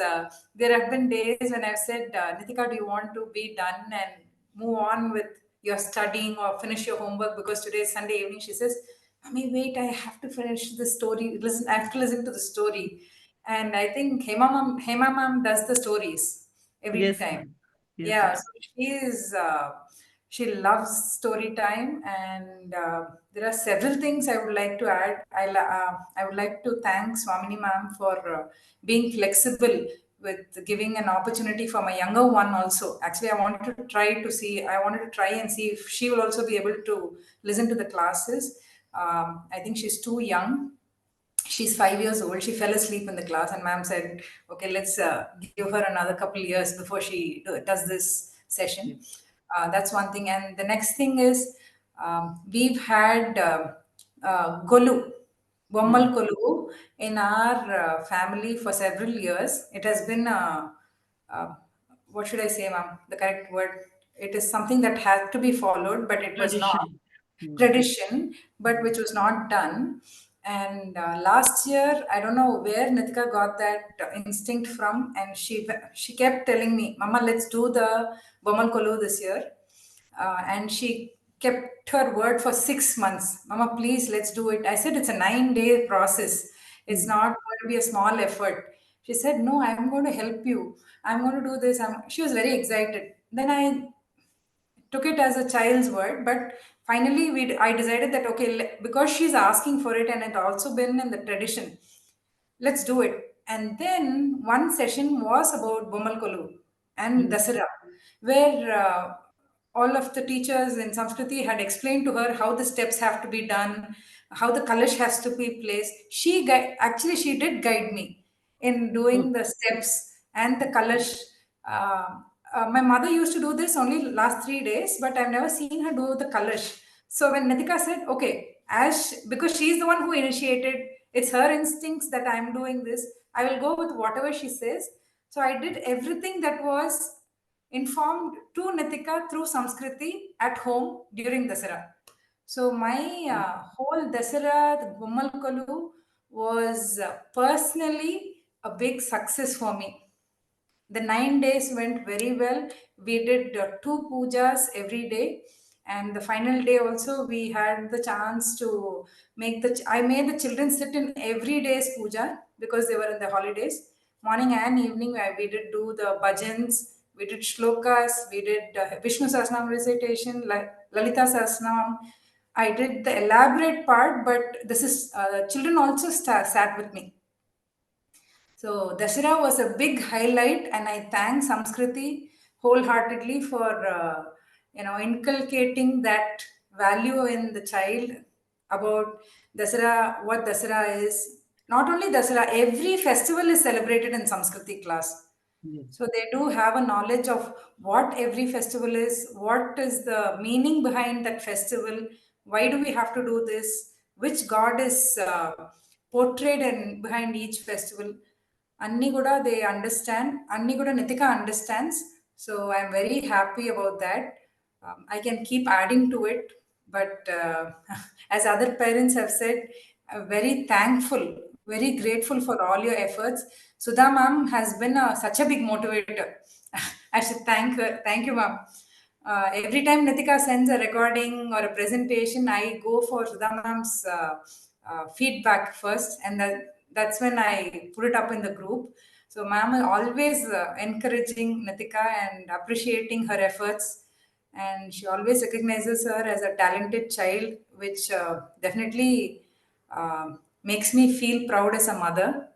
there have been days when I've said, Nitika, do you want to be done and move on with your studying or finish your homework? Because today is Sunday evening. She says, Mommy, wait, I have to finish the story. Listen, I have to listen to the story. And I think Hema ma'am does the stories every Yes, time. ma'am. Yes, Yeah, ma'am. so she loves story time, and there are several things I would like to add. I would like to thank Swamini ma'am for being flexible with giving an opportunity for my younger one also. Actually, I wanted to try and see if she will also be able to listen to the classes. I think she's too young. She's 5 years old. She fell asleep in the class, and ma'am said, "Okay, let's give her another couple of years before she does this session." That's one thing. And the next thing is we've had Golu, Bommal Kolu, in our family for several years. It has been uh, what should I say, ma'am? The correct word. It is something that had to be followed, but it was not Tradition. tradition, but which was not done. And last year, I don't know where Nitika got that instinct from, and she kept telling me, "Mama, let's do the Bomal Kolu this year." And she kept her word for 6 months. Mama, please, let's do it. I said, it's a 9-day process. It's not going to be a small effort. She said, no, I'm going to help you. I'm going to do this. She was very excited. Then I took it as a child's word, but finally I decided that, okay, because she's asking for it and it also been in the tradition, let's do it. And then one session was about Bomal Kolu and Dasara, where all of the teachers in Sanskriti had explained to her how the steps have to be done, how the kalash has to be placed. Actually, she did guide me in doing the steps and the kalash. My mother used to do this only last 3 days, but I've never seen her do the kalash. So when Nitika said, okay, because she's the one who initiated, it's her instincts that I'm doing this, I will go with whatever she says. So I did everything that was informed to Nitika through Samskriti at home during Dasara. So my whole Dasara, the Bommal Kolu, was personally a big success for me. The 9 days went very well. We did 2 pujas every day, and the final day also we had the chance to I made the children sit in every day's puja because they were in the holidays. Morning and evening, we did do the bhajans, we did shlokas, we did Vishnu Sahasranam recitation, Lalita Sahasranam. I did the elaborate part, but this is children also sat with me. So Dashera was a big highlight, and I thank Samskriti wholeheartedly for inculcating that value in the child about Dasara, what Dasara is. Not only Dasara, every festival is celebrated in Samskriti class. So they do have a knowledge of what every festival is, what is the meaning behind that festival, why do we have to do this, which god is portrayed in behind each festival. Anni kuda they understand, Anni kuda Nitika understands. So I'm very happy about that. I can keep adding to it, but as other parents have said, very thankful, very grateful for all your efforts. Sudha ma'am has been such a big motivator. I should thank her. Thank you, ma'am. Every time Nitika sends a recording or a presentation, I go for Sudha ma'am's feedback first, and that's when I put it up in the group. So ma'am is always encouraging Nitika and appreciating her efforts, and she always recognizes her as a talented child, which definitely makes me feel proud as a mother.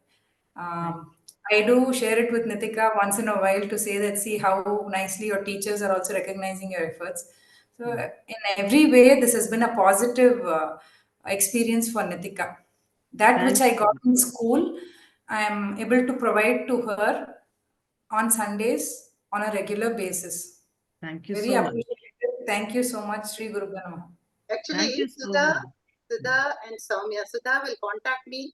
I do share it with Nitika once in a while to say that, see how nicely your teachers are also recognizing your efforts. So in every way, this has been a positive experience for Nitika. That which I got in school, I am able to provide to her on Sundays on a regular basis. Thank you Very so much. appreciated. Thank you so much, Sri Guru Namaha. Actually, Thank you so Sudha, much. Sudha and Soumya, Sudha will contact me,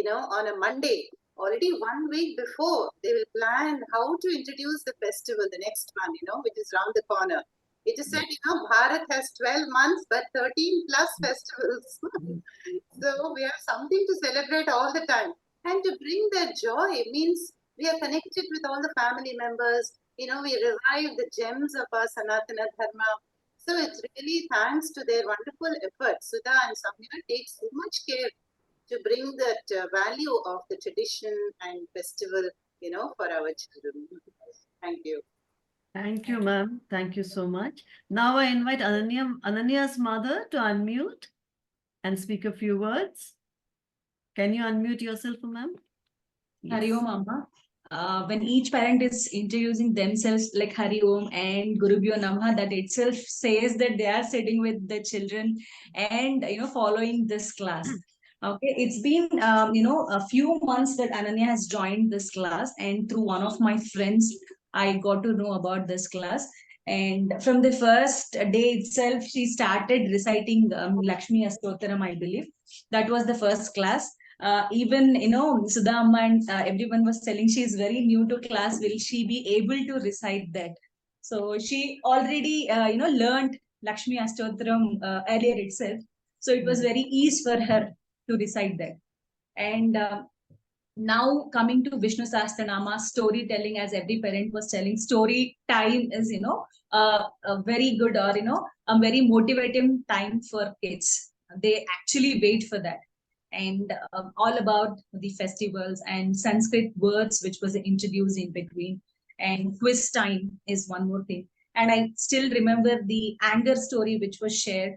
on a Monday. Already 1 week before, they will plan how to introduce the festival, the next one, which is round the corner. It is said, Bharat has 12 months, but 13 plus festivals. So we have something to celebrate all the time. And to bring that joy means we are connected with all the family members. We revive the gems of our Sanatana Dharma. So it's really thanks to their wonderful efforts. Sudha and Samya take so much care to bring that value of the tradition and festival, for our children. Thank you. Thank you, ma'am. Thank you so much. Now I invite Ananya's mother to unmute and speak a few words. Can you unmute yourself, ma'am? Hari Om, Amma. When each parent is introducing themselves like Hari Om and Gurubhyo Namaha, that itself says that they are sitting with the children and following this class. Okay, it's been a few months that Ananya has joined this class, and through one of my friends, I got to know about this class. And from the first day itself, she started reciting Lakshmi Astotaram, I believe. That was the first class. Even Sudha Amma and everyone was telling she is very new to class. Will she be able to recite that? So she already learned Lakshmi Astotaram earlier itself. So it was very easy for her to recite that. And now coming to Vishnu Sahasranama, storytelling, as every parent was telling, story time is a very good or a very motivating time for kids. They actually wait for that. And all about the festivals and Sanskrit words which was introduced in between, and quiz time is one more thing. And I still remember the anger story which was shared.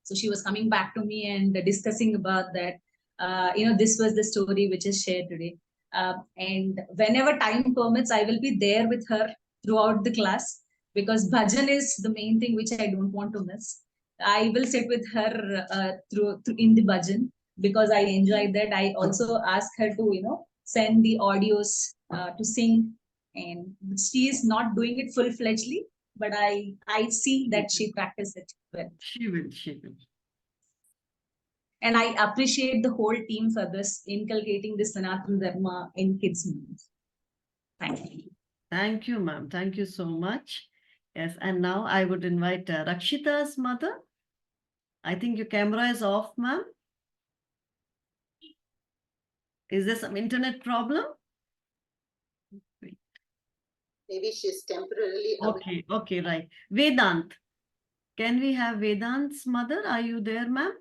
So she was coming back to me and discussing about that. This was the story which is shared today. And whenever time permits, I will be there with her throughout the class, because bhajan is the main thing which I don't want to miss. I will sit with her through in the bhajan, because I enjoy that. I also ask her to, send the audios to sing, and she is not doing it full-fledgedly, but I see that she practices it well. She will. And I appreciate the whole team for this, inculcating this Sanatana Dharma in kids' minds. Thank you. Thank you, ma'am. Thank you so much. Yes, and now I would invite Rakshita's mother. I think your camera is off, ma'am. Is there some internet problem? Maybe she's temporarily away. Okay, right. Vedant. Can we have Vedant's mother? Are you there, ma'am?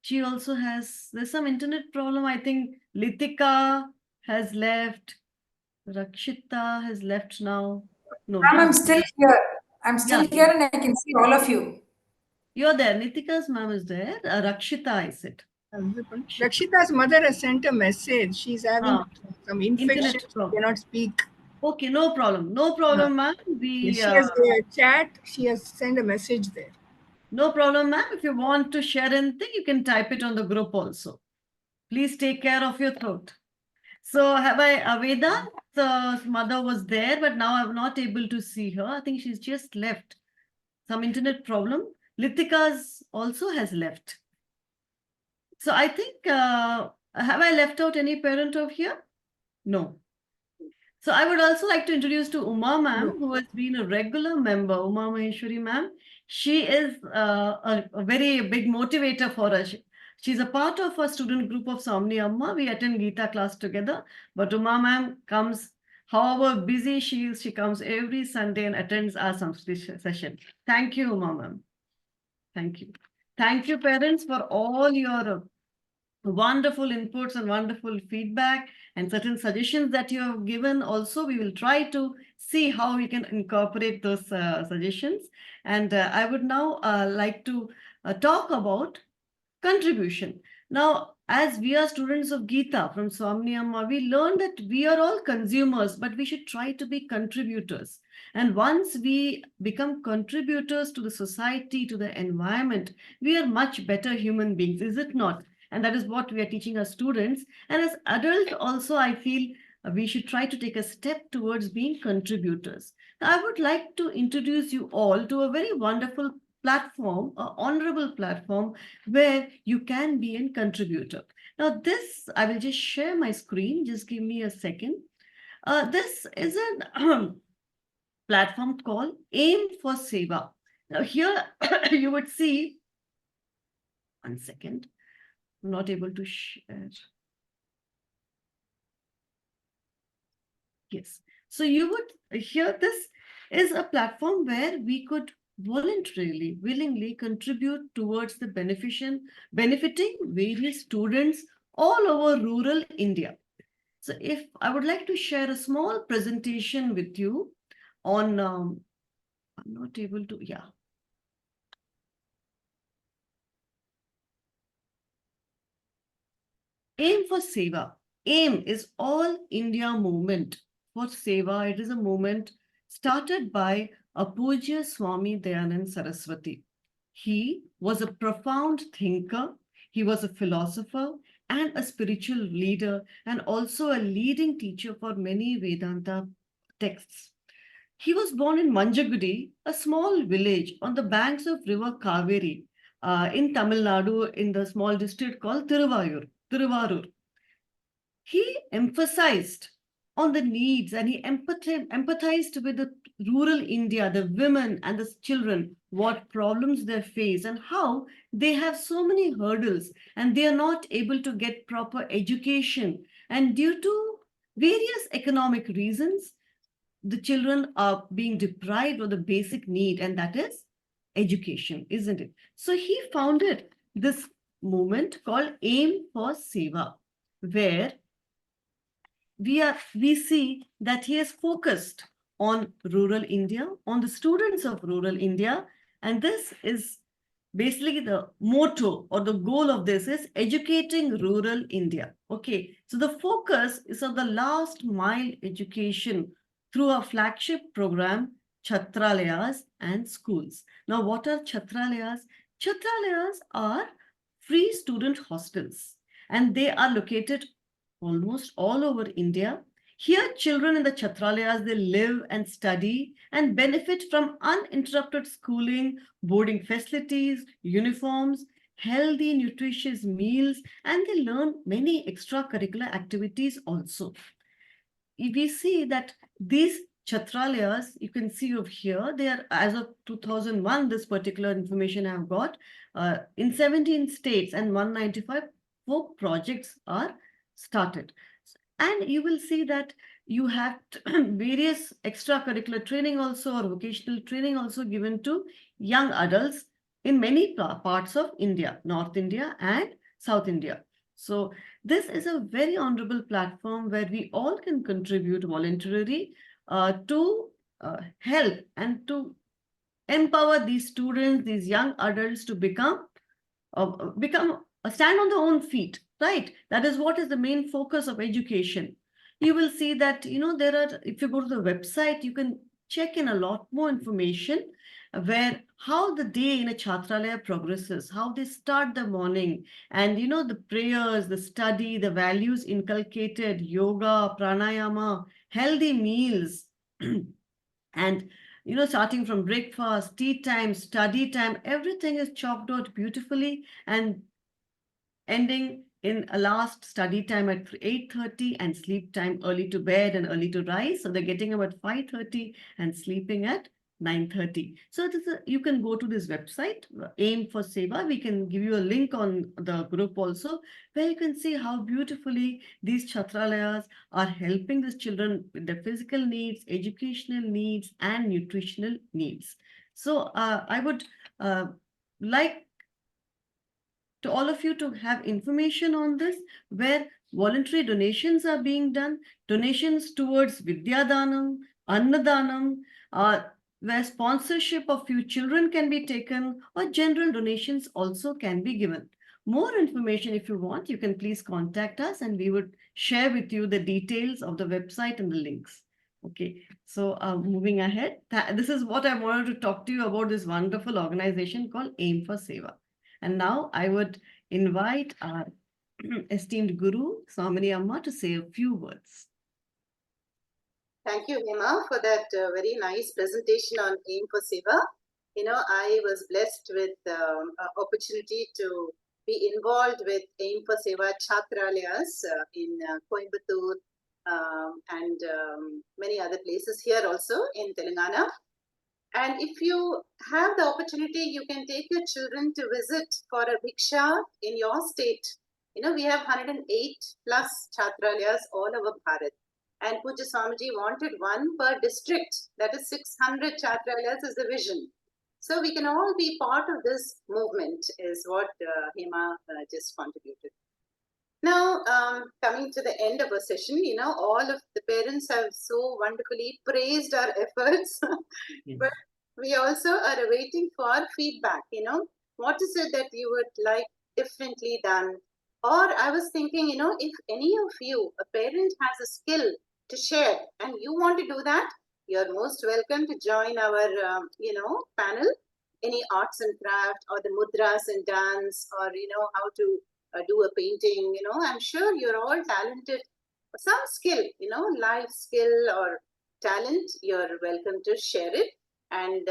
She also there's some internet problem. I think Litika has left. Rakshita has left now. No, Ma'am, I'm still here. I'm still Yeah. here and I can see all of you. You're there. Nitika's ma'am is there. Rakshita, I said. Rakshita's mother has sent a message. She's having some infection. Internet She problem. cannot speak. Okay, no problem. No problem, ma'am. She has a chat. She has sent a message there. No problem, ma'am. If you want to share anything, you can type it on the group also. Please take care of your throat. So have Vedant's mother was there, but now I'm not able to see her. I think she's just left. Some internet problem. Litika's also has left. So I think, have I left out any parent over here? No. So I would also like to introduce to Uma ma'am, who has been a regular member, Uma Maheshwari ma'am. She is a very big motivator for us. She's a part of a student group of Somni Amma. We attend Gita class together, but Uma ma'am comes, however busy she is, she comes every Sunday and attends our Sanskrit session. Thank you, Uma ma'am. Thank you. Thank you, parents, for all your wonderful inputs and wonderful feedback and certain suggestions that you have given. Also, we will try to see how we can incorporate those suggestions. And I would now like to talk about contribution. Now, as we are students of Gita from Swami Amma, we learned that we are all consumers, but we should try to be contributors. And once we become contributors to the society, to the environment, we are much better human beings, is it not? And that is what we are teaching our students. And as adults also, I feel we should try to take a step towards being contributors. Now, I would like to introduce you all to a very wonderful platform, an honorable platform where you can be a contributor. Now this, I will just share my screen. Just give me a second. This is platform called Aim for Seva. Now here you would see, one second, I'm not able to share. Yes. So you would hear this is a platform where we could voluntarily, willingly contribute towards the benefiting various students all over rural India. So if I would like to share a small presentation with you on, I'm not able to, yeah. Aim for Seva. AIM is All India Movement for Seva. It is a movement started by Apujya Swami Dayanand Saraswati. He was a profound thinker. He was a philosopher and a spiritual leader, and also a leading teacher for many Vedanta texts. He was born in Manjagudi, a small village on the banks of river Kaveri in Tamil Nadu, in the small district called Tiruvarur. He emphasized on the needs, and he empathized with the rural India, the women and the children, what problems they face and how they have so many hurdles and they are not able to get proper education. And due to various economic reasons, the children are being deprived of the basic need, and that is education, isn't it? So he founded this movement called Aim for Seva, where we see that he has focused on rural India, on the students of rural India, and this is basically the motto or the goal of this is educating rural India. Okay, so the focus is on the last mile education through a flagship program, Chhatralayas and schools. Now, what are Chhatralayas? Chhatralayas are free student hostels, and they are located almost all over India. Here, children in the Chhatralayas, they live and study and benefit from uninterrupted schooling, boarding facilities, uniforms, healthy, nutritious meals, and they learn many extracurricular activities also. We see that these Chhatralayas, you can see over here, they are, as of 2001, this particular information I have got, in 17 states and 195 projects are started. And you will see that you have various extracurricular training also, or vocational training also given to young adults in many parts of India, North India and South India. So this is a very honorable platform where we all can contribute voluntarily to help and to empower these students, these young adults to become stand on their own feet, right? That is what is the main focus of education. You will see that, you know, there are, if you go to the website, you can check in a lot more information where how the day in a Chhatralaya progresses, how they start the morning, and, you know, the prayers, the study, the values inculcated, yoga, pranayama, healthy meals, and, you know, starting from breakfast, tea time, study time, everything is chopped out beautifully and ending in a last study time at 8:30 and sleep time early to bed and early to rise. So they're getting about 5:30 and sleeping at 9:30. So this is, you can go to this website, Aim for Seva. We can give you a link on the group also, where you can see how beautifully these Chhatralayas are helping these children with their physical needs, educational needs, and nutritional needs. So I would like to all of you to have information on this, where voluntary donations are being done, donations towards Vidyadanam, Annadanam, where sponsorship of few children can be taken, or general donations also can be given. More information, if you want, you can please contact us and we would share with you the details of the website and the links. Okay, so moving ahead, this is what I wanted to talk to you about, this wonderful organization called Aim for Seva. And now I would invite our esteemed Guru, Swamini Amma, to say a few words. Thank you, Hema, for that very nice presentation on Aim for Seva. You know, I was blessed with opportunity to be involved with Aim for Seva Chhatralayas in Coimbatore and many other places here also in Telangana. And if you have the opportunity, you can take your children to visit for a Bhiksha in your state. You know, we have 108 plus Chatralayas all over Bharat. And Puja Swamiji wanted one per district. That is 600 Chatralayas is the vision. So we can all be part of this movement is what Hema just contributed. Now, coming to the end of our session, you know, all of the parents have so wonderfully praised our efforts, but we also are awaiting for feedback, you know, what is it that you would like differently done? Or I was thinking, you know, if any of you, a parent has a skill to share and you want to do that, you're most welcome to join our, you know, panel, any arts and craft or the mudras and dance or, you know, how to do a painting, you know, I'm sure you're all talented. Some skill, you know, life skill or talent, you're welcome to share it. And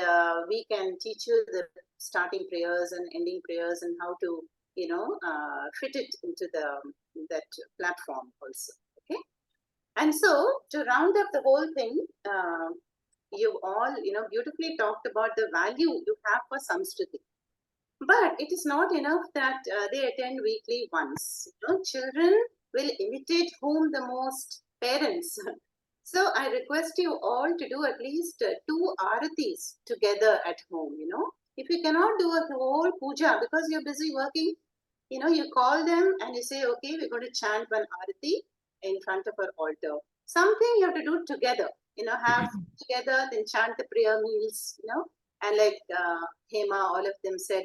we can teach you the starting prayers and ending prayers and how to, you know, fit it into that platform also, okay? And so to round up the whole thing, you all, you know, beautifully talked about the value you have for Samskriti. But it is not enough that they attend weekly once. You know, children will imitate whom the most? Parents. So I request you all to do at least 2 aratis together at home, you know. If you cannot do a whole puja because you're busy working, you know, you call them and you say, okay, we're going to chant one arati in front of our altar. Something you have to do together, you know, have together, then chant the prayer meals, you know. And like Hema, all of them said,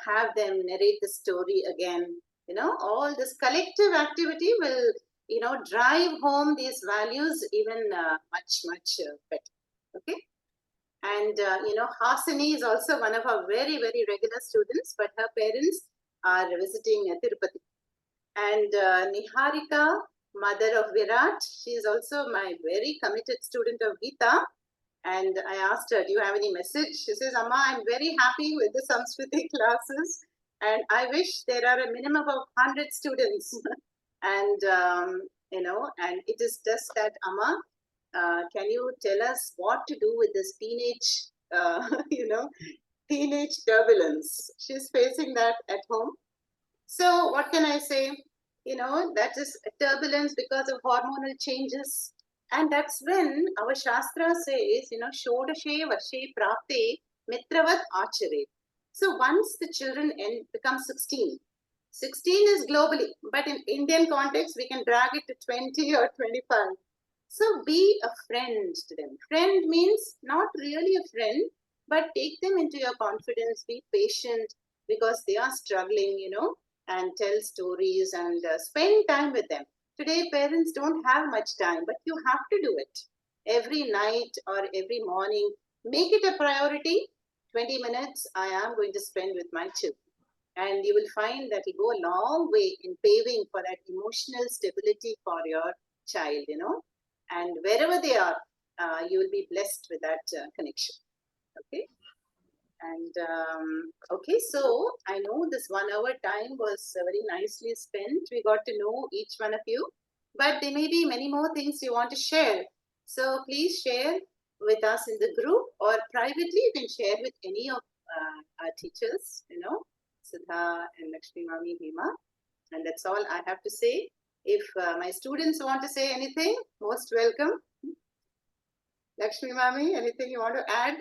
have them narrate the story again. You know, all this collective activity will, you know, drive home these values even much better. Okay. And, you know, Hasini is also one of our very, very regular students, but her parents are visiting Tirupati. And Niharika, mother of Virat, she is also my very committed student of Gita. And I asked her, do you have any message? She says, Amma, I'm very happy with the Samskriti classes. And I wish there are a minimum of 100 students. And, you know, and it is just that, Amma, can you tell us what to do with this teenage, you know, teenage turbulence? She's facing that at home. So what can I say? You know, that is turbulence because of hormonal changes. And that's when our Shastra says, you know, Shodashe Varshe Prapte Mitravat Achare. So once the children become 16, 16 is globally, but in Indian context, we can drag it to 20 or 25. So be a friend to them. Friend means not really a friend, but take them into your confidence, be patient because they are struggling, you know, and tell stories and spend time with them. Today, parents don't have much time, but you have to do it. Every night or every morning, make it a priority. 20 minutes I am going to spend with my children. And you will find that will go a long way in paving for that emotional stability for your child, you know. And wherever they are, you will be blessed with that connection. Okay. And okay, so I know this 1 hour time was very nicely spent. We got to know each one of you, but there may be many more things you want to share. So please share with us in the group or privately. You can share with any of our teachers, you know, Sudha and Lakshmi Mami, Hema. And that's all I have to say. If my students want to say anything, most welcome. Lakshmi Mami, anything you want to add?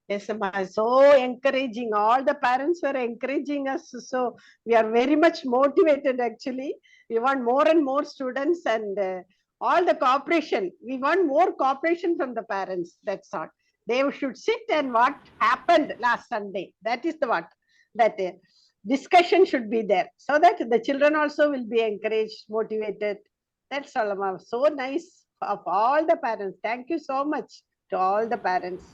Yes, Amma, so encouraging. All the parents were encouraging us. So we are very much motivated actually. We want more and more students and all the cooperation. We want more cooperation from the parents. That's all. They should sit and what happened last Sunday. That is the what. That discussion should be there. So that the children also will be encouraged, motivated. That's all, Amma. So nice of all the parents. Thank you so much to all the parents.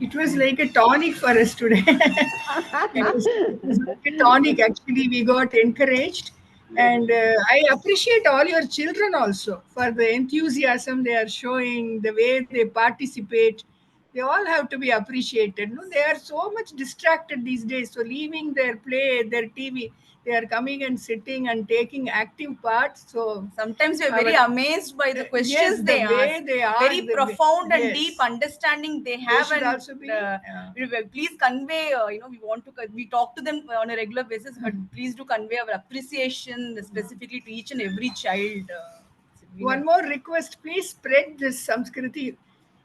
It was like a tonic for us today. it was like a tonic. Actually, we got encouraged. And I appreciate all your children also for the enthusiasm they are showing, the way they participate. They all have to be appreciated. No, they are so much distracted these days. So leaving their play, their TV, they are coming and sitting and taking active part. So Sometimes we're very our- amazed by the yes, questions the they way ask. they ask, Very the way- profound and yes. deep understanding they They have, should and also be. please convey. We want to. We talk to them on a regular basis, but please do convey our appreciation specifically to each and every child. One more request, please spread this Samskriti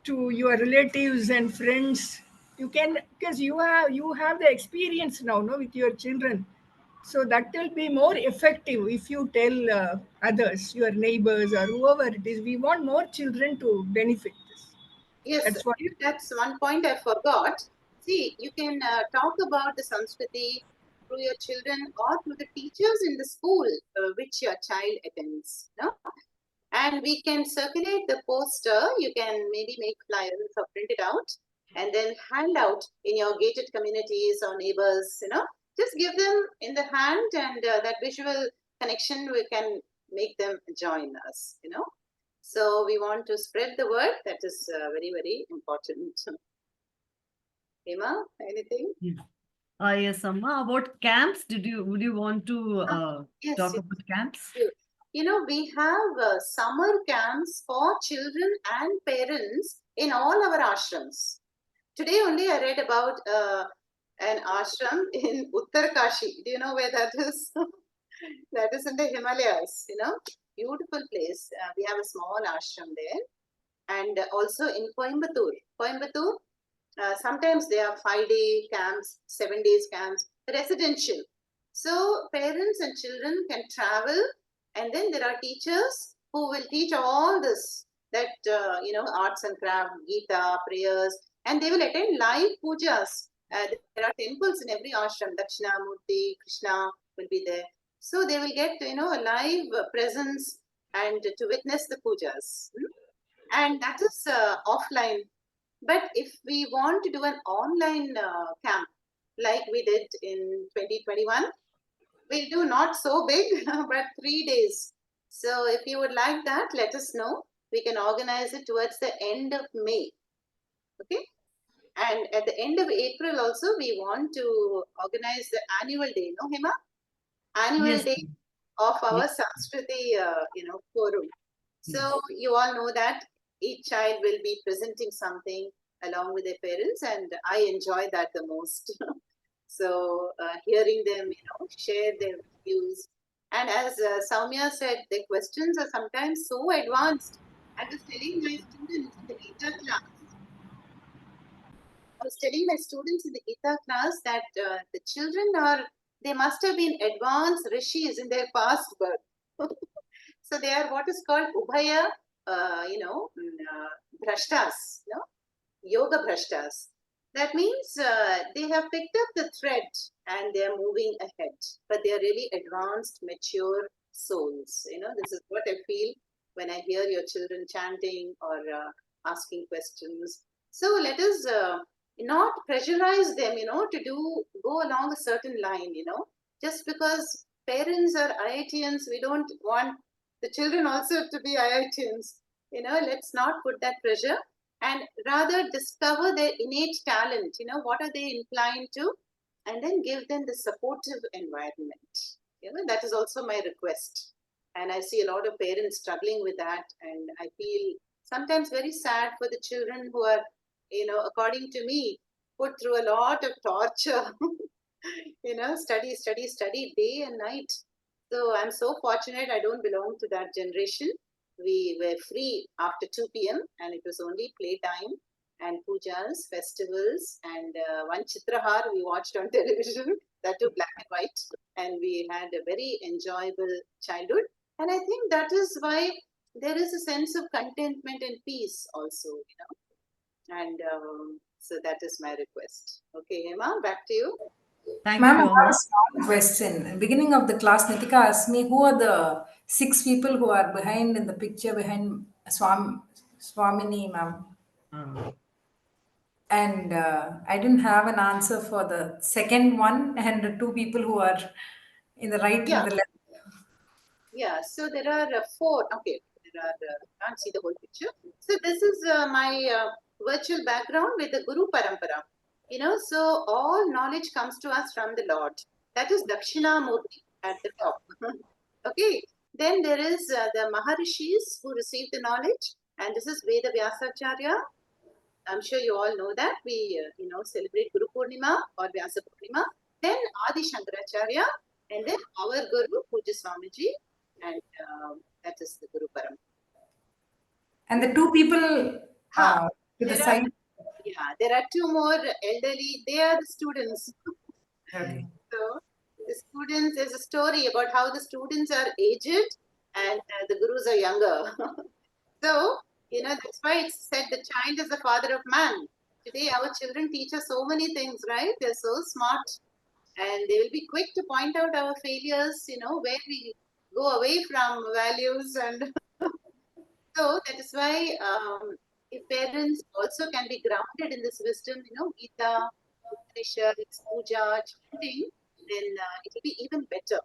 to your relatives and friends. You can, because you have the experience now, no, with your children. So that will be more effective if you tell others, your neighbors or whoever it is. We want more children to benefit this. Yes, That's what. that's one point I forgot. See, you can talk about the Sanskriti through your children or through the teachers in the school which your child attends. No? And we can circulate the poster. You can maybe make flyers or print it out and then hand out in your gated communities or neighbors. Just give them in the hand, and that visual connection we can make them join us. So we want to spread the word. That is very, very important. Hema, anything? Yes, Amma. About camps, would you want to Yes, talk yes. about camps? We have summer camps for children and parents in all our ashrams. Today only I read about an ashram in Uttarkashi. Do you know where that is? That is in the Himalayas, beautiful place. We have a small ashram there. And also in Coimbatore, sometimes they have 5-day camps, 7 days camps, residential. So parents and children can travel, and then there are teachers who will teach all this, that, arts and craft, Gita, prayers, and they will attend live pujas. There are temples in every ashram. Dakshinamurti, Krishna will be there. So they will get, a live presence and to witness the pujas. And that is offline. But if we want to do an online camp, like we did in 2021, we'll do not so big, but 3 days. So if you would like that, let us know. We can organize it towards the end of May. Okay? And at the end of April also, we want to organize the annual day, no, Hema? Annual day of our Sanskriti, forum. So you all know that each child will be presenting something along with their parents, and I enjoy that the most. So hearing them, share their views. And as Soumya said, the questions are sometimes so advanced. I was telling my students in the Gita class, that the children they must have been advanced rishis in their past birth. So they are what is called Ubhaya, Bhrashtas, Yoga Bhrashtas. That means they have picked up the thread and they are moving ahead, but they are really advanced, mature souls. This is what I feel when I hear your children chanting or asking questions. So let us not pressurize them, to go along a certain line, just because parents are IITians, we don't want the children also to be IITians. Let's not put that pressure, and rather discover their innate talent. What are they inclined to, and then give them the supportive environment. That is also my request. And I see a lot of parents struggling with that, and I feel sometimes very sad for the children who are, according to me, put through a lot of torture. Study day and night. So I'm so fortunate I don't belong to that generation. We were free after 2 p.m. and it was only playtime and pujas, festivals, and one Chitrahar we watched on television, that too black and white. And we had a very enjoyable childhood. And I think that is why there is a sense of contentment and peace also, And so that is my request. Okay, Hema, back to you. Thank Ma'am, I you, have Amma. a small question. Beginning of the class, Nitika asked me who are the 6 people who are behind in the picture behind Swamini, ma'am. And I didn't have an answer for the second one and the 2 people who are in the right Yeah. and the left. Yeah, so there are 4. Okay, there are, can't see the whole picture. So this is my virtual background with the Guru Parampara. You know, so all knowledge comes to us from the Lord. That is Dakshinamurti at the top. Okay. Then there is the Maharishis who received the knowledge, and this is Veda Vyasacharya. I'm sure you all know that we, celebrate Guru Purnima or Vyasa Purnima. Then Adi Shankaracharya, and then our Guru Puja Swamiji, and that is the Guru Param. And the two people to the side. There are two more elderly. They are the students. Okay. So the students, there's a story about how the students are aged and the gurus are younger. So, that's why it's said the child is the father of man. Today, our children teach us so many things, right? They're so smart and they will be quick to point out our failures, where we go away from values. And so that is why if parents also can be grounded in this wisdom, Gita, Upanishads, Puja, chanting, then it will be even better.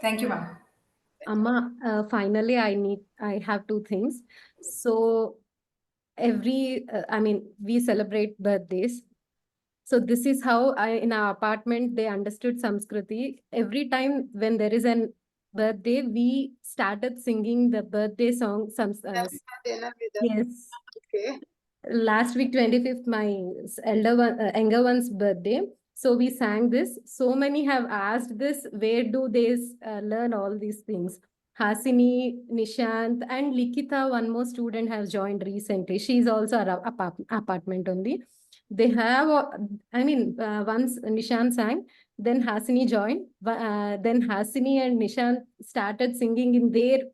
Thank you, ma'am. Amma, finally, I have two things. So we celebrate birthdays. So this is how in our apartment, they understood Samskriti. Every time when there is an birthday, we started singing the birthday song. Yes. Okay. Last week, 25th, my younger one's birthday. So we sang this. So many have asked this, where do they learn all these things? Hasini, Nishant, and Likita, one more student has joined recently. She's also at our apartment only. They have, once Nishant sang, then Hasini joined. Then Hasini and Nishant started singing in their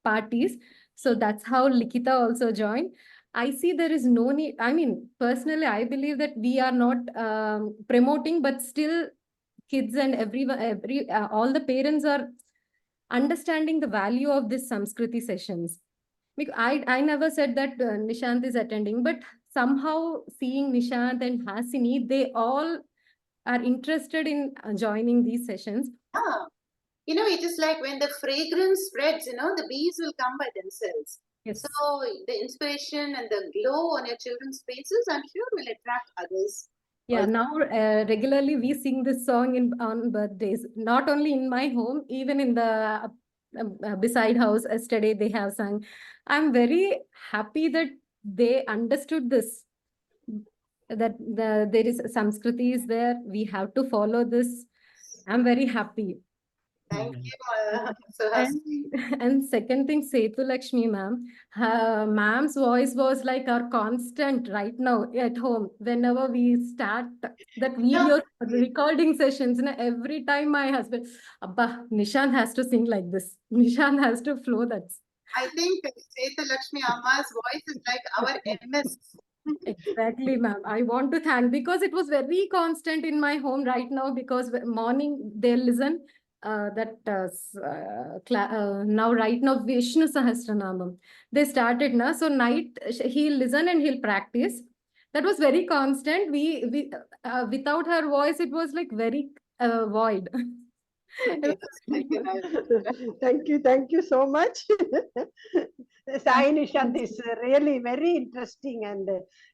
parties. So that's how Likita also joined. I see there is no need. Personally, I believe that we are not promoting, but still kids and all the parents are understanding the value of this Samskriti sessions. Because I never said that Nishant is attending, but somehow seeing Nishant and Hasini, they all are interested in joining these sessions. It is like when the fragrance spreads, the bees will come by themselves. Yes. So the inspiration and the glow on your children's faces, I'm sure, will attract others. Yeah, now regularly we sing this song on birthdays, not only in my home, even in the beside house. Yesterday they have sung. I'm very happy that they understood this, that there is Samskriti is there. We have to follow this. I'm very happy. Thank you. And second thing, Setu Lakshmi ma'am, ma'am's voice was like our constant right now at home. Whenever we start that video recording sessions, every time my husband, Abba, Nishant has to sing like this. Nishant has to flow that. I think Setu Lakshmi Amma's voice is like our MS. Exactly, ma'am. I want to thank, because it was very constant in my home right now, because morning they listen. Now right now Vishnu Sahasranamam they started now, so night he'll listen and he'll practice. That was very constant. We without her voice, it was like very void. Thank you so much. Sai Nishant is really very interesting, and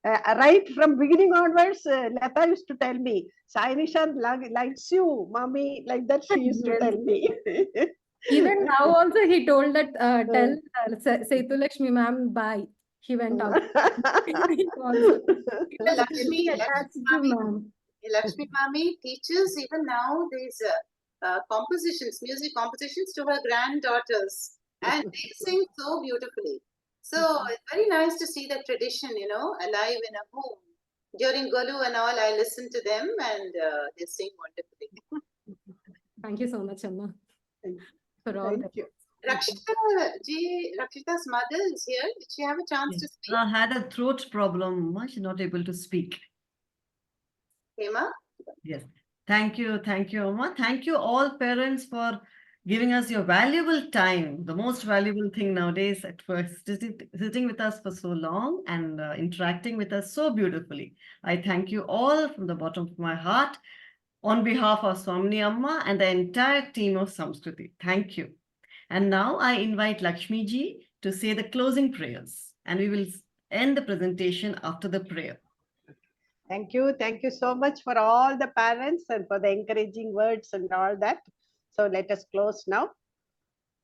right from beginning onwards, Lata used to tell me, Sai Nishant likes you, mommy, like that she used to tell me. Even now also he told that tell Setu Lakshmi ma'am bye. He went out. Lakshmi Mami teaches even now these compositions, music compositions to her granddaughters, and they sing so beautifully. So it's very nice to see that tradition, alive in a home. During Golu and all, I listen to them and they sing wonderfully. Thank you so much, Amma. For all Thank you. Rakshita's mother is here. Did she have a chance to speak? Had a throat problem. She's not able to speak. Hema? Yes. Thank you, Amma. Thank you all parents for giving us your valuable time. The most valuable thing nowadays at first, sitting with us for so long and interacting with us so beautifully. I thank you all from the bottom of my heart on behalf of Swamini Amma and the entire team of Samskriti. Thank you. And now I invite Lakshmi ji to say the closing prayers, and we will end the presentation after the prayer. Thank you. Thank you so much for all the parents and for the encouraging words and all that. So let us close now.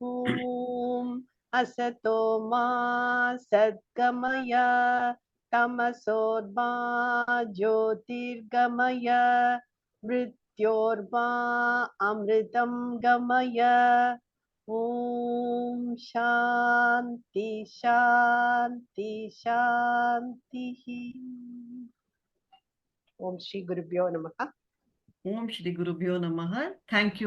Om Asato Ma Sadgamaya Tamasodma Jyotirgamaya Mrityorma Amritam Gamaya Om Shanti Shanti Shanti. Om Shri Gurubhyo Namaha. Om Shri Gurubhyo Namaha. Thank you.